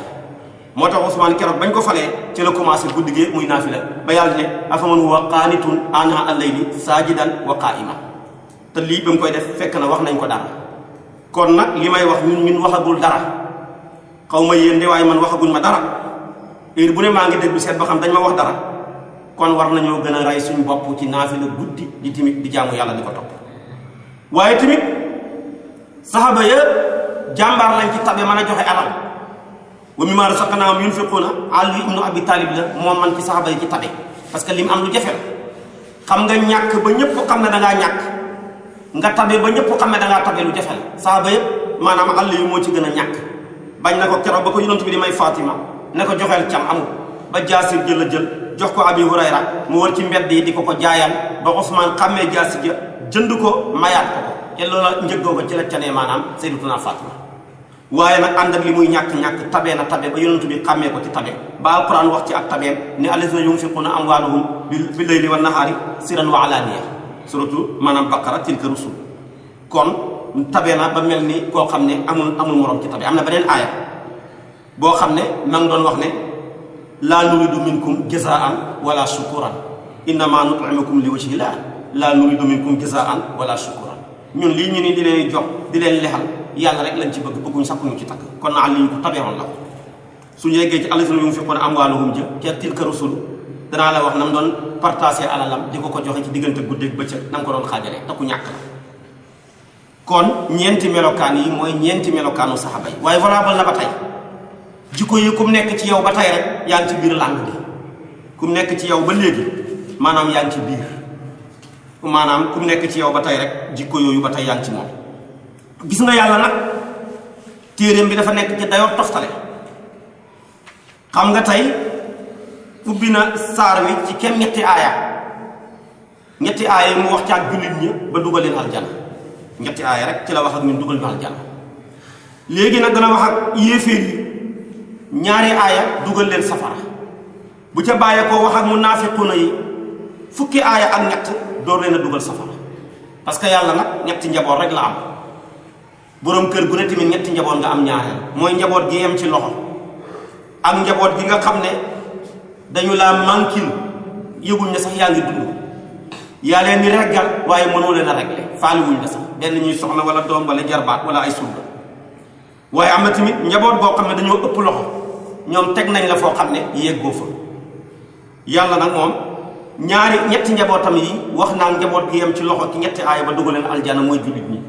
[SPEAKER 1] moo tax Ousmane keroog bañ ko falee ci la commencé guddi gi muy naafila ba yàlla ne afaman huwa qaanitun aanaa al-layli saajidan wa qaa'iman te lii ba mu koy def fekk na wax nañ ko dara kon nag li may wax ñun waxagul dara xaw ma yéen de waaye man waxaguñ ma dara heure bu ne maa ngi déglu seet ba xam dañ ma wax dara kon war nañoo gën a rey suñu bopp ci naafila guddi di timit di jaamu yàlla di ko topp waaye tamit saxaaba ya jàmbaar lañ ci tabe mën a joxe alal wa mimmaa razaqnaahum yunfiquuna Ali ibnu Abi Talib la moom man ci saxaaba yi ci tabe parce que lim am lu jafe la xam nga ñàkk ba ñëpp xam ne da ngaa ñàkk nga tabe ba ñëpp xam ne da ngaa tabe lu jafe la saxaaba yëpp maanaam àll yu moo ci gën a ñàkk bañ na ko keroog ba ko yonent bi di may Fatima ne ko joxeel cam amul ba jaasir jël la jël jox ko Abi Hurayra mu wër ci mbedd yi di ko jaayal ba Ousmane xàmmee jaasi ja jënd ko mayaat ko te loola njëggoo ko ci la canee maanaam Sayyidatuna Fatima waaye nag ànd ak li muy ñàkk-ñàkk tabe na tabe ba yonent bi xàmmee ko ci tabe ba alquran wax ci ak tabeem ne allazina yunfiquna amwaalahum bil layli wan nahaari sirran wa alaaniya suratu maanaam baqara tilka rusul kon tabe na ba mel ni koo xam ne amul morom ci tabe. am na beneen aaya boo xam ne ma ngi doon wax ne laa nuridu minkum jazaan wala shukuran innama nut'imukum li wajhi llah laa nuridu minkum jazaan wala shukuran. ñun lii ñu ni di leen jox di leen lexal yàlla rek lañ ci bëgguñ sakkuñu ci takk kon naa li ñu ko tabeewoon la ko. suñu yeggee ci allazina yunfiquna amwaalahum ca tilka rusul danaa la wax na mu doon partagé alalam di ko joxe ci diggante guddeeg bëccëg na nga ko doon xaajale te ku ñàkk la. kon ñeenti melokaan yi mooy ñeenti melokaanu saxaaba yi waaye valable na ba tey jikko yi kum nekk ci yow ba tey rek yaa ngi ci biir làng bi kum nekk ci yow ba léegi maanaam yaa ngi ci biir maanaam kum nekk ci yow ba tey rek jikko yooyu ba tey yaa ngi ci moom. gis nga yàlla nag téeréem bi dafa nekk ci dayoor toftale xam nga tey ubbi na saar wi ci kenn ñetti aaya yi mu wax ci ak jullit ñi ba dugal leen aljana ñetti aaya rek ci la wax ak ñun dugal ñu aljana. léegi nag dana wax ak yéeféer yi ñaari aaya dugal leen safara bu ca bàyyee koo wax ak munaafiquna yi fukki aaya ak ñett door leen a dugal safara parce que yàlla nag ñetti njaboot rek la am. boroom kër gu ne tamit ñetti njaboot nga am ñaareel mooy njaboot gi yem ci loxo ak njaboot gi nga xam ne dañu laa manquil yëguñ ne sax yaa ngi dund yaa leen di reggal waaye mënoo leen a regle faali wuñ la sax benn ñuy soxna wala doom wala jarbaat wala ay surga. waaye am na tamit njaboot boo xam ne dañoo ëpp loxo ñoom teg nañ la foo xam ne yeggoo fa. yàlla nag moom ñetti njabootam yi wax naa njaboot gi yem ci loxo ci ñetti aaya ba dugal leen aljana mooy jullit ñi.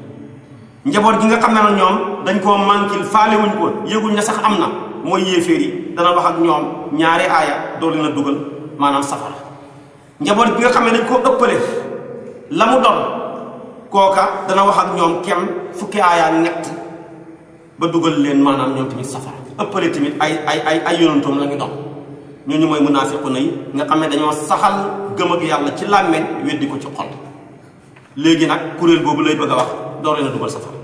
[SPEAKER 1] njaboot gi nga xam ne nag ñoom dañ koo manquil faale wuñ ko yëguñ ne sax am na mooy yéeféer yi dana wax ak ñoom ñaari aaya doolu na dugal maanaam safara. njaboot gi nga xam ne dañ koo ëppale la mu doon kooka dana wax ak ñoom kem fukki aaya ñett ba dugal leen maanaam ñoom tamit safara. ëppale tamit ay yonantoom la ñu doon ñooñu mooy munaafiquna yi nga xam ne dañoo saxal gëm ak yàlla ci làmmeñ weddi ko ci xol. léegi nag kuréel boobu lay bëgg a wax door leen a dugal safara.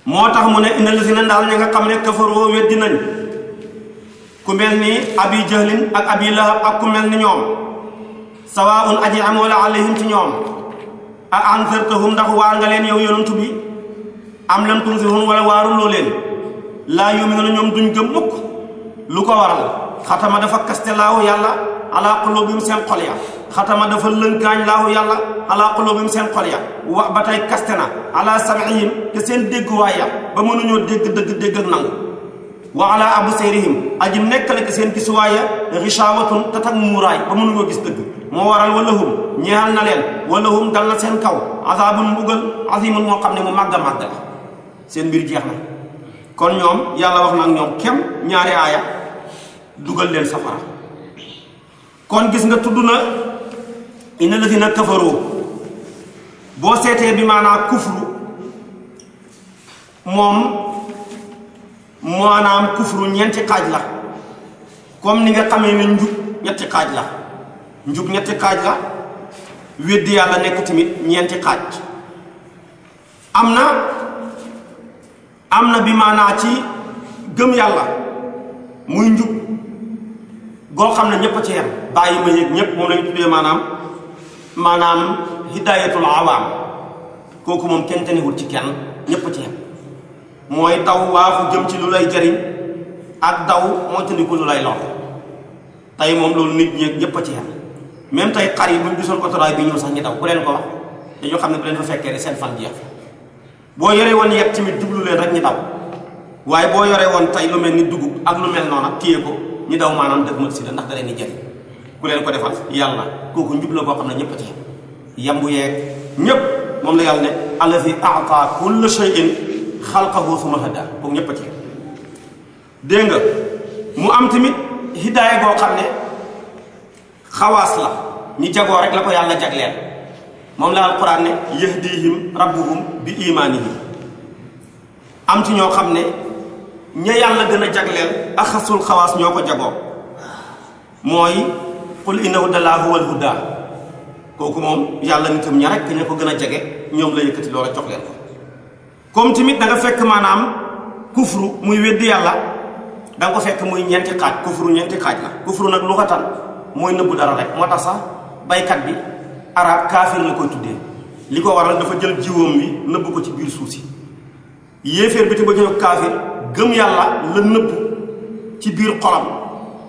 [SPEAKER 1] moo tax mu ne inna lazina ndaal ña nga xam ne kafaroo weddi nañ ku mel ni abi jahlin ak abi lahab ak ku mel ni ñoom sawaun aji amoo la alayhim ci ñoom a anzartahum ndax waar nga leen yow yonantu bi am lam tunzirhum wala waaruloo leen laa yu'minuuna ñoom duñ gëm mukk. lu ko waral xatama dafa kaste laahu yàlla ala qulubihim seen xol ya xatama dafa lënkaañ laahu yàlla ala qulubihim seen xol ya wax ba tey kaste na ala sam'ihim te seen dégguwaay ya ba mënuñoo dégg ak nangu wa ala absarihim aji nekk la ci seen gisuwaay ya ghishawatun tatak muuraay ba mënuñoo gis dëgg moo waral walahum ñeexal na leen walahum dal na seen kaw azabun mbugal azimun moo xam ne mu màgg a màgg la seen mbir jeex na. kon ñoom yàlla wax na ak ñoom kem ñaari aaya dugal leen safara. kon gis nga tudd na inna lazina kafaru boo seetee bi maanaam kufru moom maanaam kufru ñeenti xaaj la comme ni nga xamee ne njub ñetti xaaj la njub ñetti xaaj la weddi yàlla nekk tamit ñeenti xaaj. am na bi maanaa ci gëm yàlla muy njub goo xam ne ñëpp a ci yem bàyyi ma yéeg ñëpp moom lañu tuddee maanaam hidayatul awaam kooku moom kenn teniwul ci kenn ñëpp a ci yem mooy daw waafu jëm ci lu lay jariñ ak daw mooy tandiku lu lay lor. tey moom loolu nit ñi ñëpp a ci yem même tey xar yi buñ gisoon autorail bi ñëw sax ñi daw ku leen ko wax dañoo xam ne bu leen fa fekkee rek seen fan jeex. boo yoree woon yet tamit jublu leen rek ñi daw waaye boo yoree woon tey lu mel ni dugub ak lu mel noonu téye ko ñi daw maanaam dëgg ma si la ndax da leen di jëriñ ku leen ko defal yàlla kooku njub la boo xam ne ñëpp a ci yambu yeeg ñëpp moom la yàlla ne allazi a'ta kulla shay'in xalqahu summa hada kooku ñëpp a ci dégg nga mu am tamit hidaaya boo xam ne xawaas la ñi jagoo rek la ko yàlla jagleel moom la alquran ne yahdihim rabbuhum bi imaanihim am ci ñoo xam ne ña yàlla gën a jagleel axasul xawaas ñoo ko jagoo mooy qul inna hudallahi huwal huda kooku moom yàlla nitam ña rek ña ko gën a jege ñoom la yëkkati loola jox leen ko comme tamit da nga fekk maanaam kufru muy weddi yàlla da nga ko fekk muy ñeenti xaaj. kufru ñeenti xaaj la. kufru nag lu ko tan mooy nëbbu dara rek. moo tax sax baykat bi arab kaafir la koy tuddee. li ko waral dafa jël jiwoom bi nëbb ko ci biir suuf si. yéeféer bi te ba ñëw kaafir gëm yàlla la nëbb ci biir xolam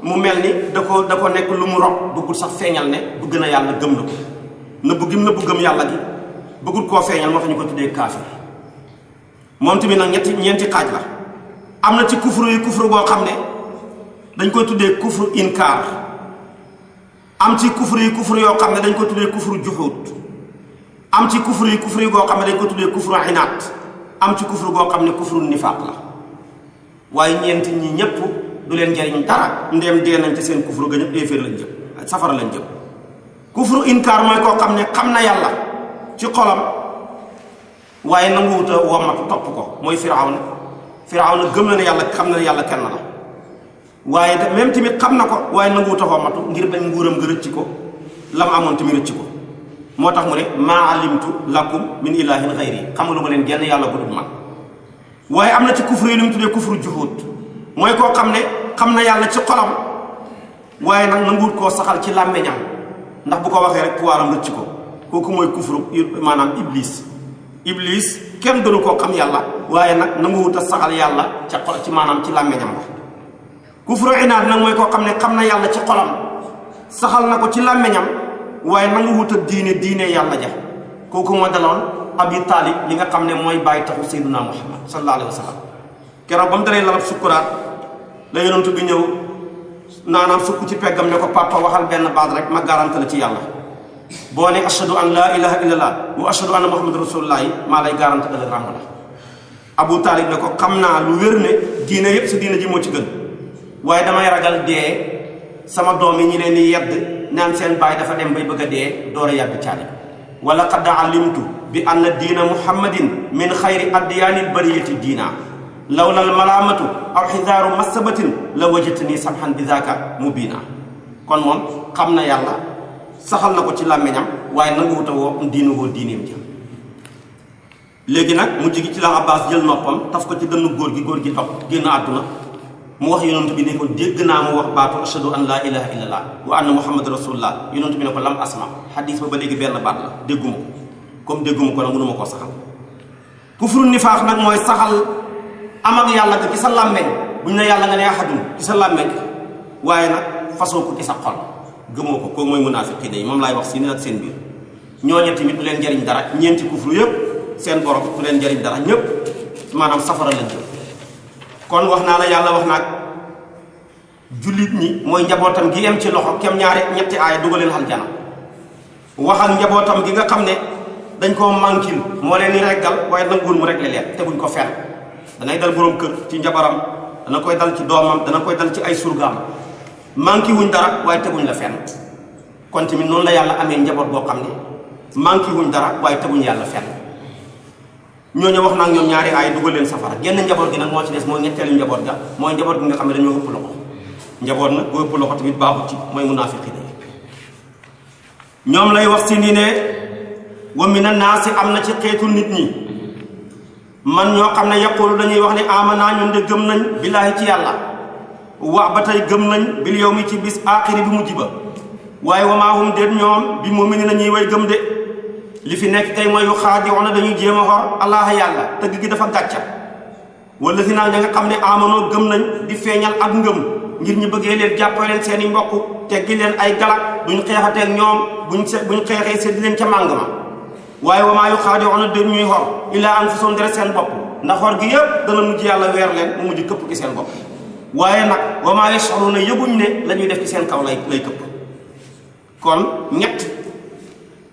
[SPEAKER 1] mu mel ni da ko nekk lu mu rob bëggul sax feeñal ne bëgg na yàlla gëm na ko. nëbb gi mu nëbb gëm yàlla gi bëggul koo feeñal moo tax ñu ko tuddee kaafir. moom tamit nag ñeenti xaaj la. am na ci kufru yi kufru boo xam ne dañ koy tuddee kufru inkaar. am ci kufru yi kufru yoo xam ne dañ koy tuddee kufru juxuut. am ci kufru yi kufru yi goo xam ne dañ koy tuddee kufru inaat. am ci kufru goo xam ne kufru nifaaq la. waaye ñeenti ñi ñépp du leen jariñ dara ndéem dee nañ ci seen kufru ga ñëpp éeféer lañ jëm safara lañ jëm. kufru inkaar mooy koo xam ne xam na yàlla ci xolam waaye nanguwuta wommatu topp ko. mooy firawna gëm na ne yàlla xam na ne yàlla kenn la waaye même tamit xam na ko waaye nanguwuta wommatu ngir bañ nguuram nga rëcc ko la mu amoon tamit rëcc ko. moo tax mu ne maa alimtu lakum min ilahin xayri xamalu ma leen genn yàlla bu dul man. waaye am na ci kufru yi lu mu tuddee kufru juhud mooy koo xam ne xam na yàlla ci xolam waaye nag nanguwut koo saxal ci làmmeñam ndax bu ko waxee rek puwaaram rëcc ko. kooku mooy kufru maanaam iblis kenn gënu koo xam yàlla waaye nag nanguwut a saxal yàlla ca xol ci maanaam ci làmmeñam la. kufru inaad nag mooy koo xam ne xam na yàlla ci xolam saxal na ko ci làmmeñam waaye nanguwut a diine yàlla ja. kooku moo daloon Abi Taalib li nga xam ne mooy bàyyi taxu Seydina Muhammad sallallahu alayhi wa sallam. keroog ba mu dalee lalab sukkuraat la yonent bi ñëw naanaam sukk ci peggam ne ko papa waxal benn baat rek ma garante la ci yàlla. boo ne ashhadu an laa ilaha illallah wa ashhadu anna muhammad rasulullah maa lay garante ëllëg ràmb la. Abu Taalib ne ko xam naa lu wér ne diine yépp sa diine ji moo ci gën waaye damay ragal dee sama doom yi ñi leen di yedd naan seen baay dafa dem bay bëgg a dee door a yàgg caali. wala qad alimtu bi anna diina muhammadin min xayri addiyaanil bariyati diina lawla al malaamatu aw xidaaru masabatin la wajatani samhan bi zaaka mubiina. kon moom xam na yàlla saxal na ko ci làmmiñam waaye nanguwuta woo diineem ja. léegi nag mu jigi ci la Abbas jël noppam taf ko ci dënnu góor gi topp génn àdduna mu wax yonent bi ne ko dégg naa mu wax baatu ashhadu an laa ilaha illallah wa anna muhammad rasulullah. yonent bi ne ko lam asma xadis ba léegi benn baat la dégguma ko comme dégguma ko nag mënuma koo saxal. kufru nifaax nag mooy saxal am ak yàlla ga ci sa làmmeñ buñ ne yàlla nga ne ahadun ci sa làmmeñ waaye nag fasoo ko ci sa xol gëmoo ko kooku mooy munaafiqiin yi moom laay wax si ni ak seen biir. ñooñu tamit du leen jariñ dara ñeenti kufru yëpp seen borom du leen jariñ dara ñëpp maanaam safara lañ jëm. kon wax naa la yàlla wax naag jullit ñi mooy njabootam gi em ci loxo kem ñetti aaya dugaleen aljana. wax ak njabootam gi nga xam ne dañ koo mànkil moo leen di reggal waaye nanguwul mu regle leen teguñ ko fenn. danay dal boroom kër ci njabaram dana koy dal ci doomam dana koy dal ci ay surgaam manqué wuñ dara waaye teguñ la fenn. kon tamit noonu la yàlla amee njaboot boo xam ne manqué wuñ dara waaye teguñ yàlla fenn. ñooñu wax naa ñoom ñaari aay dugal leen safara genn njaboot gi nag moo ci des mooy ñetteelu njaboot ga mooy njaboot gi nga xam ne dañoo ëpp loxo. njaboot nag boo ëpp loxo tamit baaxut ci mooy munaafiqiin ñoom lay wax si ni ne wa mina naasi am na ci xeetu nit ñi man ñoo xam ne yaqulu dañuy wax ne amana ñun de gëm nañ billaahi ci yàlla wax ba tey gëm nañ bil yawmi ci bis aaxiri bi mujj ba waaye wa maa hum déet ñoom bi mu'miniina ñuy way gëm de. li fi nekk tey mooy yu xaadi'uuna dañuy jéem a xor allah yàlla tëgg gi dafa gàcca wala si naa ña nga xam ne amanoo gëm nañ di feeñal ak ngëm ngir ñu bëggee leen jàppoo leen seen i mbokk teggi leen ay galak duñ xeexateeg ñoom buñ xeexee seddi leen ca màng ma waaye wa maa yu xaadi'uuna déet ñuy xor illaa anfusahum dara seen bopp ndax xor gi yëpp dana mujj yàlla weer leen mu mujj këpp ci seen bopp waaye nag wa maa yash'uruuna yëguñ ne la ñuy def ci seen kaw lay këpp. kon ñett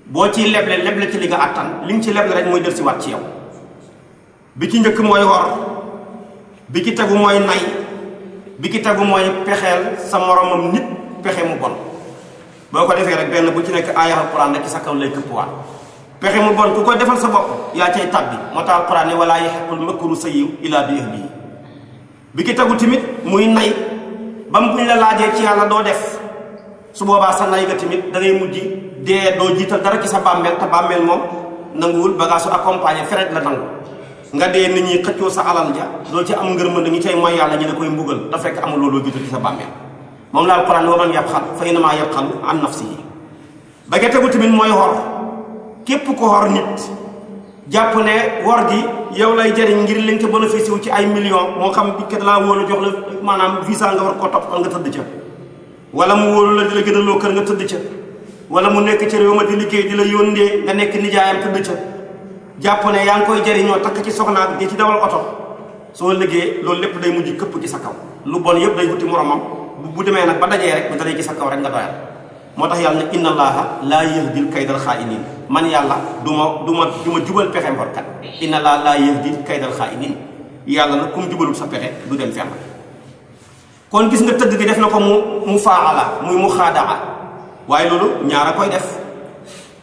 [SPEAKER 1] boo ciy leble ci li nga àttan li nga ci leble rek mooy del si waat ci yow. bi ci njëkk mooy wor bi ci tegu mooy nay bi ci tegu mooy pexeel sa moromam nit pexe mu bon boo ko defee rek benn bu ci nekk aaya alquran rek ci sa kaw lay këppwaat. pexe mu bon ku ko defal sa bopp yaa cay tàbbi moo tax alquran ne wala yahiqqul makru sayyi'u illa bi ahlihi. bi ci tegu tamit muy nay ba mu buñ la laajee ci yàlla doo def su boobaa sa nay ga tamit da ngay mujj dee doo jiital dara ci sa bàmmeel te bàmmeel moom nanguwul bagage su accompagné feret la nangu nga dee nit ñi xëccoo sa alal ja doo ci am ngërmande ñi cay mooy yàlla ñi la koy mbugal te fekk amul looloo jiitu ci sa bàmmeel moom la alquran wa man yabxal fa innamaa yabxalu an nafsihi ba nga tegu tamit mooy xor képp ko xor nit jàpp ne wor gi yow lay jëriñ ngir li nga ca bénéfice wu ci ay millions moo xam kat laa wóolu jox la maanaam visa nga war koo toppal nga tëdd ca wala mu wóolu la di la gën a loo kër nga tëdd ca wala mu nekk ci réew ma di liggéey di la yónnee nga nekk nijaayam tëdd ca jàpp ne yaa ngi koy jëriñoo takk ci soxnaak di ci dawal oto soo liggéey loolu lépp day mujj këpp ci sa kaw lu bon yëpp day wuti moromam bu demee nag ba dajee rek bu dalee ci sa kaw rek nga doyal moo tax yàlla ne inna allaha laa yahdil kaydal xaa'iniin man yàlla du ma jubal pexe mborkat inna allaha laa yahdil kaydal xaa'iniin yàlla nag kum jubalul sa pexe du dem fenn kon gis nga tëgg gi def na ko mu faala muy mu xaadaa waaye loolu ñaara koy def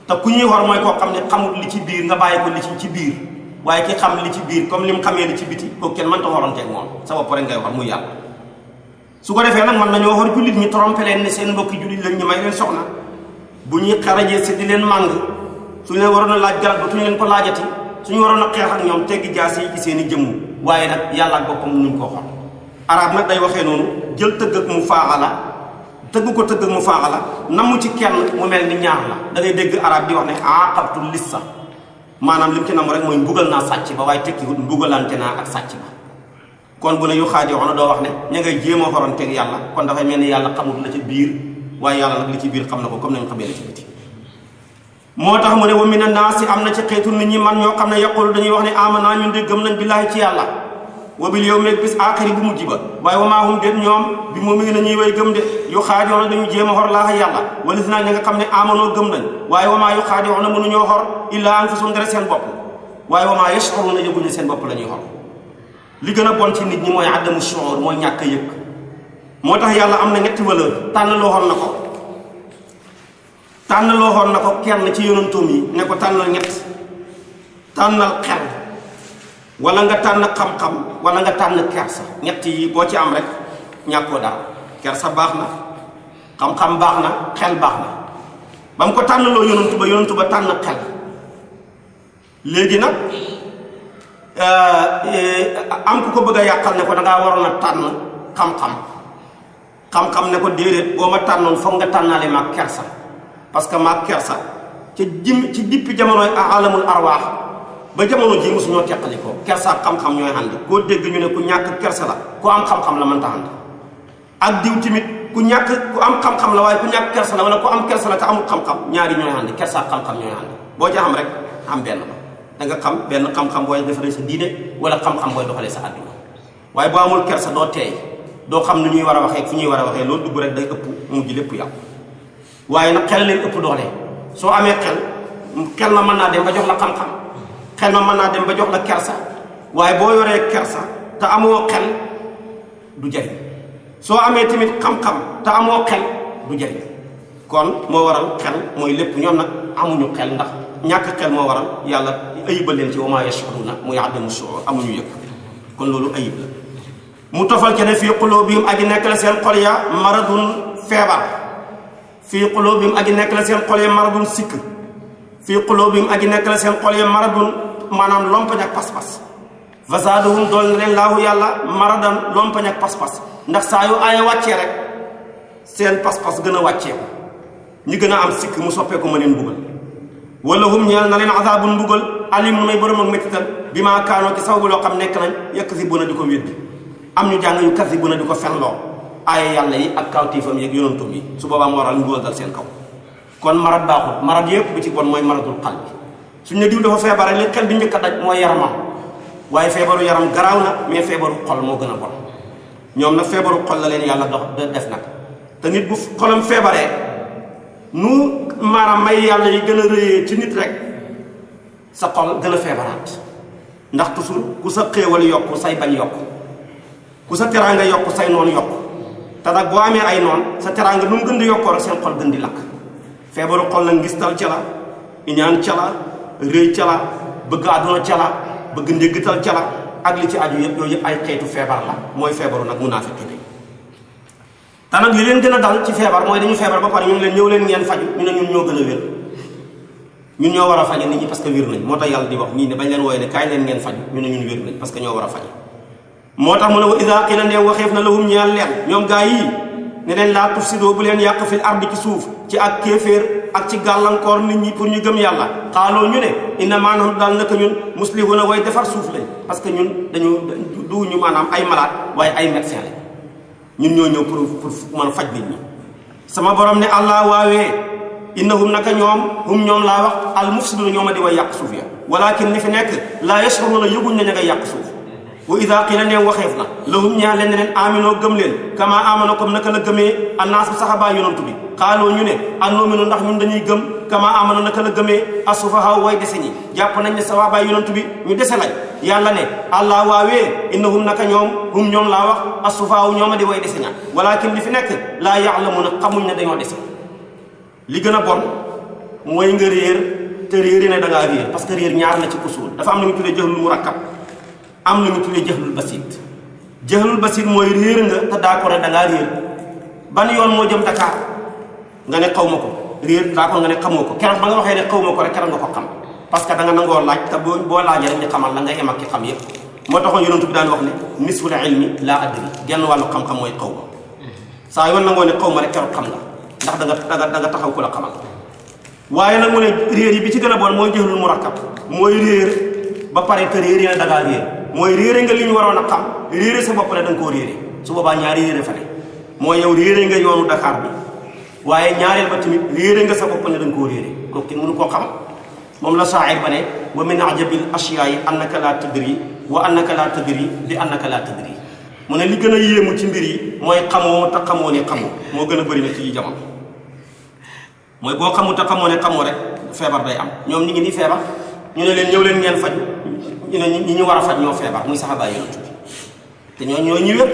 [SPEAKER 1] te ku ñuy war mooy koo xam ne xamul li ci biir nga bàyyi ko li ci biir waaye ki xam li ci biir comme li mu xamee li ci biti kooku kenn mënta waranteeg moom sa bopp rek ngay war muy yàlla su ko defee nag mën nañoo war jullit ñi trompé leen ne seen mbokki jullit lañ ñu may leen soxna bu ñuy xarajee si di leen màng suñu leen waroon a laaj garab ba suñu leen ko laajati suñu waroon a xeex ak ñoom teggi jaas yi ci seen i jëmm waaye nag yàlla ak boppam nuñ koo xool arab nag day waxee noonu jël tëgg ak mu faaxala tëgg ko tëgg ak mu faaxala namu ci kenn mu mel ni ñaar la da ngay dégg arab di wax ne aqabtu lissa maanaam li mu ci nam rek mooy mbugal naa sàcc ba waaye tekki mbugalante naa ak sàcc ba kon bu ne yu xaadi wax na doo wax ne ña ngay jéem a xoronteeg yàlla kon dafay mel ni yàlla xamul la ci biir waaye yàlla nag li ci biir xam na ko comme nañ xamee la ci biti moo tax mu ne wa mina naasi am na ci xeetu nit ñi man ñoo xam ne yaqulu dañuy wax ne amana ñun de gëm nañ billaahi ci yàlla wa bil yawmil bis aaxiri bu mujj ba waaye wa maa hum déet ñoom bi moom mi ngi na ñuy way gëm de yu xaadiwoona dañu jéem a xor laaxa yàlla wala si naag ña nga xam ne amanoo gëm nañ waaye wa maa yu xaadiwoona mënuñoo xor illaa anfusahum dara seen bopp waaye wa maa yash'uruuna yëguñu seen bopp la ñuy xor li gën a bon ci nit ñi mooy adamu shuur mooy ñàkk a yëg moo tax yàlla am na ñetti valeur tànn loo xoon na ko kenn ci yonantoom yi ne ko tànnal ñett tànnal xel wala nga tànn xam-xam wala nga tànn kersa ñett yi boo ci am rek ñàkkoo dara kersa baax na xam-xam baax na xel baax na ba mu ko tànn loo yonantu ba tànn xel léegi nag am ku ko bëgg a yàqal ne ko dangaa waroon a tànn xam-xam ne ko déedéet boo ma tànnoon foog nga tànnaale maag kersa parce que maag kersa ci dippi jamonoy alamul arwaax ba jamono ji mosu ñoo teqali ko kersa ak xam-xam ñooy ànd koo dégg ñu ne ku ñàkk kersa la ku am xam-xam la mënta ànd ak diw tamit ku am xam-xam la waaye ku ñàkk kersa la wala ku am kersa la te amul xam-xam ñaari ñooy ànd kersa ak xam-xam ñooy ànd boo ci am rek am benn ba da nga xam benn xam-xam booy defaree sa diine wala xam-xam booy doxalee sa àdduna waaye boo amul kersa doo teey doo xam ni ñuy war a waxee fu ñuy war a waxee loolu dugg rek day ëpp mujj lépp yàqu waaye nag xel leen ëpp doole soo amee xel ma mën naa dem ba jox la xam-xam xel ma mën naa dem ba jox la kersa waaye boo yoree kersa te amoo xel du jariñ soo amee tamit xam-xam te amoo xel du jariñ kon moo waral xel mooy lépp ñoom nag amuñu xel ndax ñàkk xel moo waral yàlla ayibal leen ci wa maa yash'uruuna muy adamu shu'uur amuñu yëg kon loolu ayib la mu tofal ci ne fii quluubihim aji nekk la seen xol ya maradun feebar fii quluubihim aji nekk la seen xol ya maradun sikk fii quluubihim aji nekk la seen xol ya maradun maanaam lompañ ak pas-pas fa zaadahum dool na leen laahu yàlla maradan lompañ ak pas-pas ndax saa yu aaya wàccee rek seen pas-pas gën a wàcceeku ñi gën a am sikk mu soppeeku ma leen buggal wala hum ñeel na leen azaabun mbugal alim nu may borom ak méttital bi maa kaanoo ci sababu loo xam nekk nañ yakzibuna di ko weddi am ñu jàng yu kasibuna di ko fenloo aaya yàlla yi ak kawtiifam yi ak yonantum yi su boobaa mu waral mbugal dal seen kaw kon marad baaxul marad yëpp bu ci bon mooy maradul qalbi suñ ne diw dafa feebar li xel di njëkk a daj mooy yaramam waaye feebaru yaram garaaw na mais feebaru xol moo gën a bon ñoom nag feebaru xol la leen yàlla def nag te nit bu xolam feebaree nu maanaam may yàlla yi gën a rëyee ci nit rek sa xol gën a feebaraat ndax toujours ku sa xéewal yokku say bañ yokku ku sa teraanga yokku say noon yokku te nag boo amee ay noon sa teraanga nu mu gën di yokkoo rek seen xol gën di lakk feebaru xol nag ngistal ca la iñaan ca la rëy ca la bëgg àdduna ca la bëgg ndéggital ca la ak li ci aju yëpp yooyu yëpp ay xeetu feebar la mooy feebaru nag munaafiq bi te nag li leen gën a dal ci feebar mooy dañu feebar ba pare ñu ngi leen ñëw leen ngeen faju ñu ne ñun ñoo gën a wér ñun ñoo war a faje nit ñi parce que wér nañ moo tax yàlla di wax ñii ne bañ leen wooye ne kaay leen ngeen faju ñu ne ñun wér nañ parce que ñoo war a faje moo tax mu ne wa ida qila ndeem waxeef na lahum ñeel leen ñoom gaa yii ne leen laa tufsidoo bu leen yàq fil ardi ci suuf ci ak kéeféer ak ci gàllankoor nit ñi pour ñu gëm yàlla xaaloo ñu ne inna maanaam daal naka ñun muslihuna way defar suuf lañ parce que ñun dañu duñu maanaam ay malade waaye ay médecin lañ ñun ñoo ñëw pour mën a faj nit ñi sama borom ne allah waawee innahum naka ñoom laa wax al mufsiduna ñoom a di way yàq suuf ya walakin ni fi nekk laa yashuruna yëguñ na ña ngay yàq suuf wa ida qila neem waxeef na lahum ñaa leen ne leen aminoo gëm leen kama amana comme naka la gëmee annaas bi saxabaa yonantu bi xaaloo ñu ne annoominu ndax ñun dañuy gëm kama amana naka la gëmee asufaha way dese ñi jàpp nañ ne saxabaa yonantu bi ñu dese lañ yàlla ne allah waawee innahum naka ñoom laa wax asufaha ñooma di way dese ña walakin li fi nekk laa ya'lamuna xamuñ ne dañoo dese li gën a bon mooy nga réer te réeri ne da ngaa réer parce que réer ñaar la ci usul dafa am lu ñu tuddee jahlul murakkab am lu ñu tuddee jahlul basit jahlul basit mooy réer nga te d'accord da ngaa réer ban yoon moo jëm Dakar nga ne xaw ma ko réer d'accord nga ne xamoo ko keroog ba nga waxee ne xaw ma ko rek keroog nga ko xam parce que da nga nangoo laaj te boo laajee rek ñu xamal la nga em ak ki xam yépp moo taxoon yonent bi daan wax ne nisful ilmi laa adri genn wàllu xam-xam mooy xaw ma saa yoon nangoo ne xaw ma rek keroog xam nga ndax da nga taxaw ku la xamal waaye nag mu ne réer yi bi ci gën a bon mooy jahlul murakkab mooy réer ba pare te réer yi ne da ngaa réer mooy réere nga li ñu waroon a xam réere sa bopp ne da nga koo réere su boobaa ñaari réere fa ne mooy yow réere nga yoonu Dakar bi waaye ñaareel ba tamit réere nga sa bopp ne da nga koo réere kooku kenn mënu koo xam moom la saa'ir ba ne wa min ajabil ashyaa'i annaka laa tadri wa annaka laa tadri bi annaka laa tadri mu ne li gën a yéemu ci mbir yi mooy xamoo te xamoo ne xamoo moo gën a bëri na ci jamono mooy boo xamul te xamoo ne xamoo rek feebar day am ñoom ñi ngi nii feebar ñu ne leen ñëw leen ngeen faju ñu ne ñi ñu war a faj ñoo feebar muy saxaaba yonent bi te ñoo ñi wépp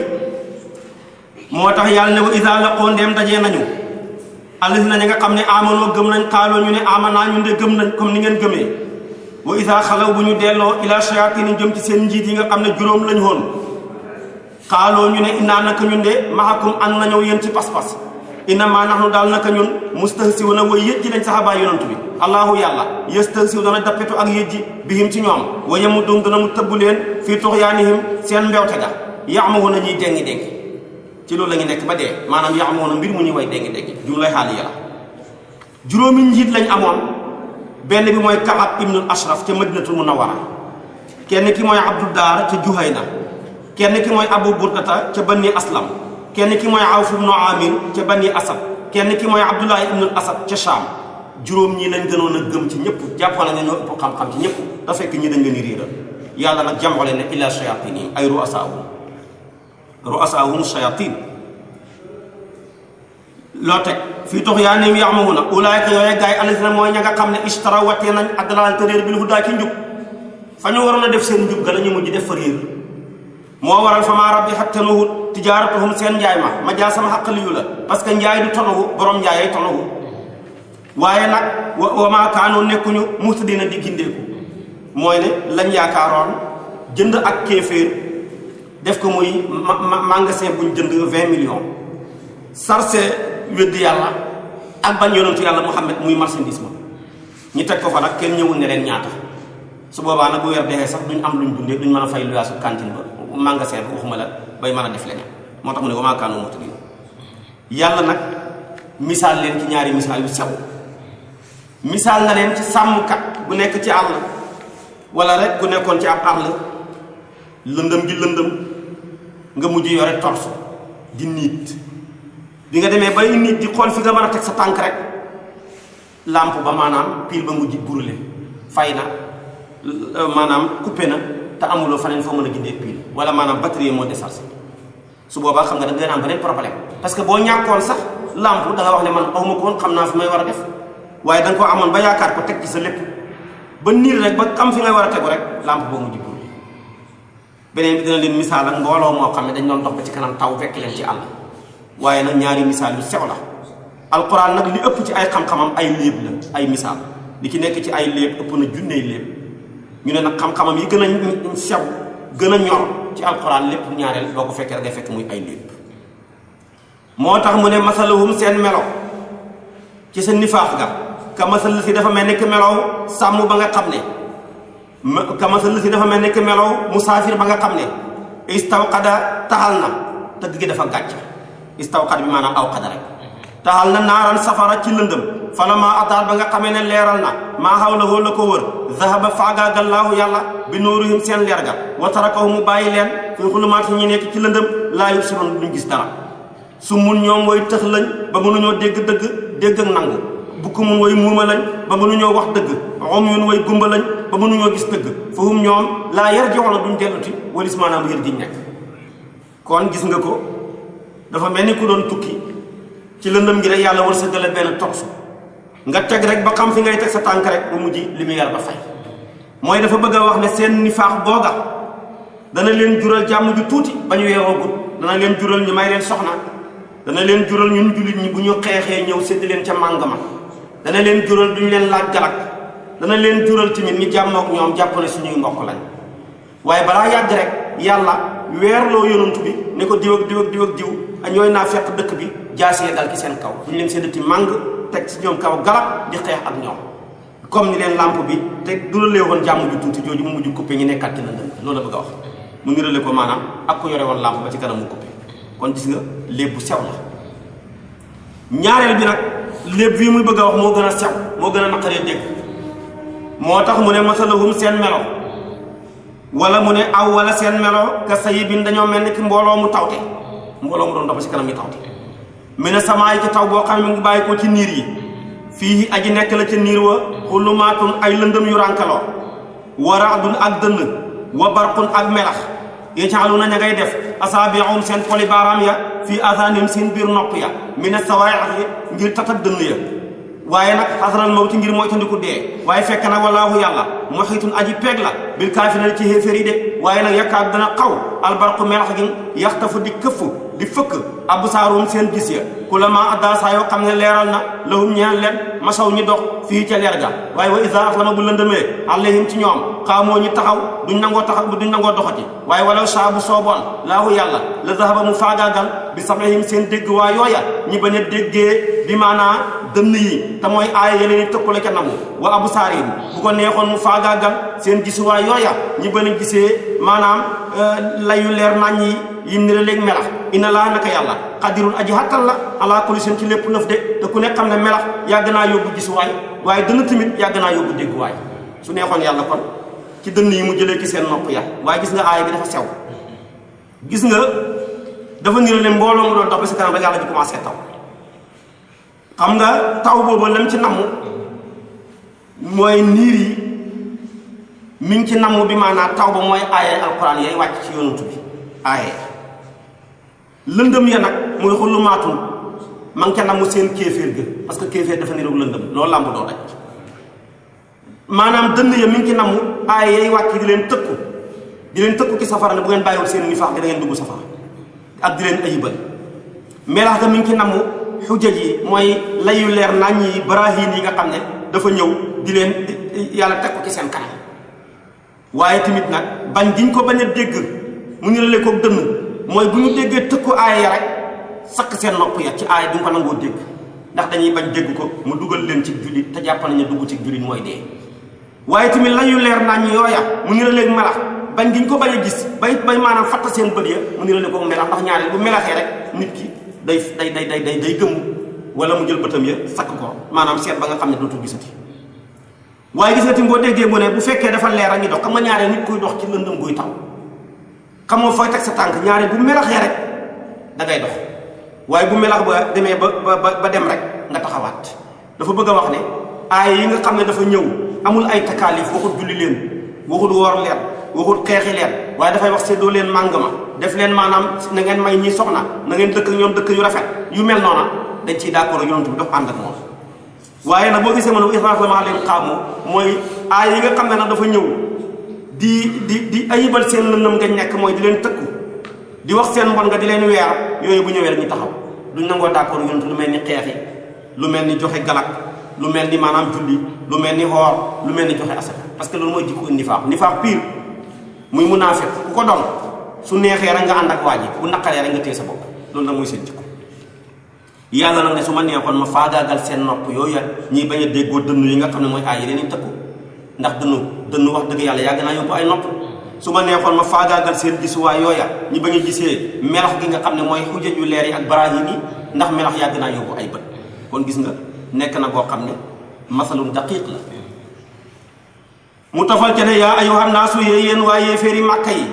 [SPEAKER 1] moo tax yàlla ne wa iza laqoo ndeem dajee nañu allazina ña nga xam ne amanoo gëm nañ xaaloo ñu ne amanaa ñun de gëm nañ comme ni ngeen gëmee wa iza xalaw bu ñu delloo ila shayaatini jëm ci seen njiit yi nga xam ne juróom lañ woon xaaloo ñu ne innaa naka ñun de maakum ànd nañoo yéen ci pas-pas innamaa nahnu daal naka ñun mustahsiwuna way yëjji lañ saxaaba yonent bi allahu yàlla yastahsiw dana dappetu ak yëjji bihim ci ñoom wa yamuddum dana mu tëbb leen fii tuxyaanihim seen mbewte ga ya'mahuuna ñuy déngi ci loolu la ñu nekk ba dee maanaam ya'mahuuna mbir mu ñuy way déngi jumlay xaali yàlla juróomi njiit lañ amoon benn bi mooy Kaab ibnul Ashraf ca Madinatul Munawwara kenn ki mooy Abdou Daar ca Juhayna kenn ki mooy Abu Burdata ca Bani Aslam kenn ki mooy Awf ibnu Amir ca Bani Asad kenn ki mooy Abdullah ibnul Asad ca Sham juróom ñii lañ gënoon a gëm ci ñëpp jàppoon na ñoo ëpp xam-xam ci ñëpp da fekk ñi dañ leen di réeral yàlla nag jàmbale ne ila shayatin ay ru'asaahum shayatin loo teg fii tuxyaanihim ya'mahuuna ulaa'ika yooye gaay alladina mooy ña nga xam ne ishtaraw watee nañ ad-dalaalata réer bil hudaa ci njub fa ñu waroon a def seen njub ga la ñu mujj def fa réer moo waral fa maa rabihat tijaaratuhum seen njaay ma jaa sama xaqaliyu la parce que njaay du tonahu borom njaay ay tonahu waaye nag wa maa kaanoo nekkuñu muhtadina di gindeeku mooy ne lañ yaakaaroon jënd ak kéeféer def ko muy magasin buñ jënd 20 millions sarse weddi yàlla ak bañ yonentu yàlla Muhammad muy marchandise ma ñu teg ko fa nag kenn ñëwul ne leen ñaata su boobaa nag bu weer dexee sax duñ am luñ dundee duñ mën a fay luyaasu cantine ba magasin ba waxuma la bay mën a def leneen moo tax mu ne wa maa kaanoo muhtadina yàlla nag misaal leen ci ñaari misaal yu sew misaal na leen ci sàmmkat bu nekk ci àll wala rek ku nekkoon ci ab àll lëndëm gi lëndëm nga mujj yore torsu di niit bi nga demee bay niit di xool fi nga mën a teg sa tànk rek lampe ba maanaam pile ba mujj brûlé fay na maanaam coupé na te amuloo faneen foo mën a jëndee pile wala maanaam batterie moo déchargé su boobaa xam nga da nga am beneen problème parce que boo ñàkkoon sax lampe da nga wax ne man awma ko woon xam naa fi may war a def waaye da nga ko amoon ba yaakaar ko teg ci sa lépp ba niir rek ba xam fi ngay war a tegu rek lampe boo mujj brûlé beneen bi dina leen misaal ak mbooloo moo xam ne dañ doon dox ba ci kanam taw fekk leen ci àll waaye nag ñaari misaal yu sew la alquran nag li ëpp ci ay xam-xamam ay léeb la ay misaal li ci nekk ci ay léeb ëpp na junney léeb ñu ne nag xam-xamam yi gën a sew gën a ñor ci alquran lépp ñaareel boo ko fekkee rek ngay fekk muy ay léeb moo tax mu ne masaluhum seen melo ci seen nifaax ga kamasal si dafa mel ni ki melow sàmm ba nga xam ne kamasal si dafa mel ni ki melow musaafir ba nga xam ne istawqada taxal na tëgg gi dafa gàcc istawqada bi maanaam awqada rek taxal na naaran safara ci lëndëm falama ataar ba nga xamee ne leeral na maa hawlahu la ko wër zahaba faagaagallaahu yàlla bi nuurihim seen leer ga wa tarakahum mu bàyyi leen fi xulumaat yi ñu nekk ci lëndëm laa yubsiruun duñ gis dara su mun ñoom way tëx lañ ba mënuñoo dégg dëgg dégg ak nangu bukku mun way muuma lañ ba mënuñoo wax dëgg om yun way gumba lañ ba mënuñoo gis dëgg fahum ñoom laa yarji'uuna duñ delluti walis maanaam yër giñ nekk kon gis nga ko dafa mel ni ku doon tukki ci lëndëm gi rek yàlla war sa gële benn torsu nga teg rek ba xam fi ngay teg sa tànk rek ba mujj lumière ba fay mooy dafa bëgg a wax ne seen nifaax googa dana leen jural jàmm ju tuuti ba ñu weeroo gut dana leen jural ñu may leen soxna dana leen jural ñun jullit ñi bu ñu xeexee ñëw sédd leen ca màng ma dana leen jural duñu leen laaj galak dana leen jural tamit ñu jàmmook ñoom jàpp ne suñuy mbokk lañ waaye balaa yàgg rek yàlla weerloo yonantu bi ne ko diw ak diw ak diw ak diw ñooy naa fekk dëkk bi jaasee dal ci seen kaw duñu leen séddati màng teg ci ñoom kaw galak di xeex ak ñoom comme ni leen lampe bi te du la leewoon jàmm ju tuuti jooju mu mujj coupé ñu nekkaat ci lëndëm loolu la bëgg a wax mu nirale ko maanaam ak ko yore woon lampe ba ci kanam mu coupé kon gis nga léeb bu sew la ñaareel bi nag léeb bii muy bëgg a wax moo gën a sew moo gën a naqaree dégg moo tax mu ne masalahum seen melo wala mu ne aw wala seen melo ka sayibin dañoo mel ni ki mbooloo mu tawte mbooloo mu doon dox ci kanam yi tawte mi ne samaay ci taw boo xam ne mu ngi bàyyi ko ci niir yi fii aji nekk la ca niir wa xulumaatun ay lëndëm yu rànkaloo wa raadun ak dënn wa barqun ak melax yaj'aluuna ña ngay def asaabi'ahum seen poli baaraam ya fii asaanihim seen biir nopp ya mi ne sawaa'iq ngir tatak dënn ya waaye nag xasaral mawti ngir mooy tandiku dee waaye fekk nag wallaahu yàlla muhiitun aji peeg la bil kaafiriina ci xéeféer yi de waaye nag yakkaat dana xaw albarqu melax gi yaxtafu di këff di fëkk absaarum seen gis ya kullamaa addaa saa yoo xam ne leeral na lahum ñeel leen masaw ñi dox fii ca leer ga waaye wa izaa aslama bu lëndëmee alayhim ci ñoom xaamoo ñi taxaw duñ nangoo doxati waaye walaw saa bu sooboon laahu yàlla la zahaba mu faagaagal bi sam'ihim seen dégg waa yooya ñi bañ a déggee bi maanaa dënn yi te mooy aaya yeneen i tëkkule ca namu wa absaarihim bu ko neexoon mu faagaagal seen gisuwaay yooya ñi bañ a gisee maanaam layu leer nañ yi yim ni la léegi melax inna laa naka yàlla xadirun aji xattan la ala kulli seen ci lépp lëf de te ku ne xam ne melax yàgg naa yóbbu gisuwaay waaye dënn tamit yàgg naa yóbbu dégguwaay su neexoon yàlla kon ci dënn yi mu jëlee ci seen nopp ya waaye gis nga aaya bi dafa sew gis nga dafa nira leen mbooloo mu doon dox ba si kanam rek yàlla ji commencé taw xam nga taw boobu lam ci namm mooy niir yi mi ngi ci namm bi maanaam taw ba mooy aaya alquran yay wàcc ci yonantu bi aaya lëndëm ya nag muy xulumaatun ma ngi ca namm seen kéeféer ga parce que kéeféer dafa niroog lëndëm loolu làmb doo daj maanaam dënn ya mi ngi ci namm aaya yay wàcc di leen tëkku ci safara ne bu ngeen bàyyiwul seen nifaax gi da ngeen dugg safara ak di leen ayibal melax ga mi ngi ci namm xujjaj yi mooy layu leer nañ yi barahin yi nga xam ne dafa ñëw di leen yàlla teg ko ci seen kanam waaye tamit nag bañ giñ ko bañ a dégg mu ngi la ko dënn mooy bu ñu déggee tëkku aaya ya rek sakk seen nopp ya ci aaya duñ ko nangoo dégg ndax dañuy bañ dégg ko mu dugal leen ci jullit te jàpp nañu dugg ci jullit mooy dee waaye tamit layu leer nañ yooya mu ngi la léegi melax bañ giñ ko bañ a gis bay maanaam fatt seen bët ya mu ngi la ko melax ndax ñaareel bu melaxee rek nit ki day gëmm wala mu jël bëtam ya sakk ko maanaam seet ba nga xam ne dootul gisati waaye gis nga tim boo déggee mu ne bu fekkee dafa leer a ngi dox xam nga ñaaree nit kuy dox ci lëndëm guy taw xamoo fooy teg sa tànk ñaaree bu melaxee rek da ngay dox waaye bu melax ba demee ba dem rek nga taxawaat dafa bëgg a wax ne aaya yi nga xam ne dafa ñëw amul ay takaalif waxut julli leen waxut woor leen waxut xeexi leen waaye dafay wax séddoo leen màng ma def leen maanaam na ngeen may ñi soxna na ngeen dëkk ñoom dëkk yu rafet yu mel noona dañ ciy d'accord yonent bi dox ànd ak moom waaye nag boo gisee mën a israslama leen xaamu mooy aay yi nga xam ne nag dafa ñëw di ayibal seen lëndëm nga nekk mooy di leen tëkku di wax seen mbon nga di leen weer yooyu bu ñëwee rek ñu taxaw duñ nangoo d'accord yonent lu mel ni xeexi lu mel ni joxe galak lu mel ni maanaam julli lu mel ni xoor lu mel ni joxe asaka parce que loolu mooy jikko nifaax pire muy munaafiq ku ko doon su neexee rek nga ànd ak waa ji bu naqaree rek nga téye sa bopp loolu nag mooy seen jikko yàlla nag ne su ma neexoon ma faagaagal seen nopp yooyu ñiy bañ a déggoo dënnu yi nga xam ne mooy ay yeneen i tëkku ndax dënnu wax dëgg yàlla yàgg naa yóbbu ay nopp su ma neexoon ma faagaagal seen gisuwaay yooya ñi bañ a gisee melax gi nga xam ne mooy xujjat yu leer yi ak barahin yi ndax melax yàgg naa yóbbu ay bët kon gis nga nekk na boo xam ne masalun daqiq la mu tofal ca ne yaa ayyuhan naasu yéen waa yéeféeri màkka yi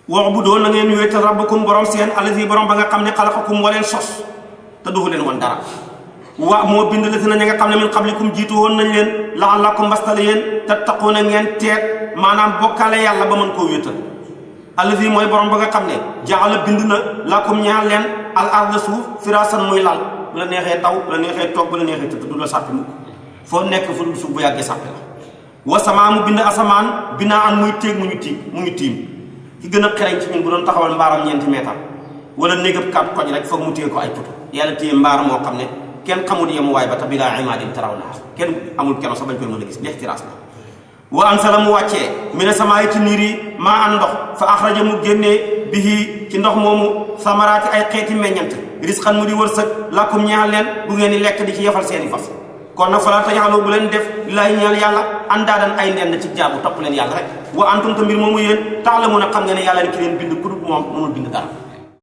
[SPEAKER 1] wax bu doon na ngeen wéetal rabbakum borom seen allazi borom ba nga xam ne xalaqakum moo leen sos te duhu leen woon dara wa moo bind la si na ña nga xam ne min qablikum jiitu woon nañ leen la'allakum mbastale yéen tattaquuna ngeen teet maanaam bokkaale yàlla ba mën koo wéetal allazi mooy borom ba nga xam ne jaala bind na lakum ñaar leen al arda suuf firaasan muy lal bu la neexee taw bu la neexee toog bu la neexee tëdd du la sàppi mukk foo nekk fu suuf bu yàggee sàppi la wa samaa mu bind asamaan binaa an muy téeg mu ñu tiim ki gën a xereñ ci ñun bu doon taxawal mbaaram 4 mètre wala néegab 4 koñ rek foog mu téye ko ay poto yàlla téye mbaar moo xam ne kenn xamul yem waay ba ta bilaa imaadin taraw naa kenn amul keno sax bañ koy mën a gis lextiraas la wa ansala mu wàccee mina samaayi ci niir yi maa an ndox fa axraja mu génnee bihi ci ndox moomu samaraati ay xeeti meññant risqan mu di wërsëg lakum ñaal leen bu ngeen di lekk di ci yefal seeni fas kon nag falaa tajaxaloo bu leen def lillaahi ñeel yàlla andaadan ay ndend ci jaabu topp leen yàlla rek wa antum ta mbir moomu yéen taalamuuna xam nga ne yàlla ki leen bind ku dul moom mënul bind dara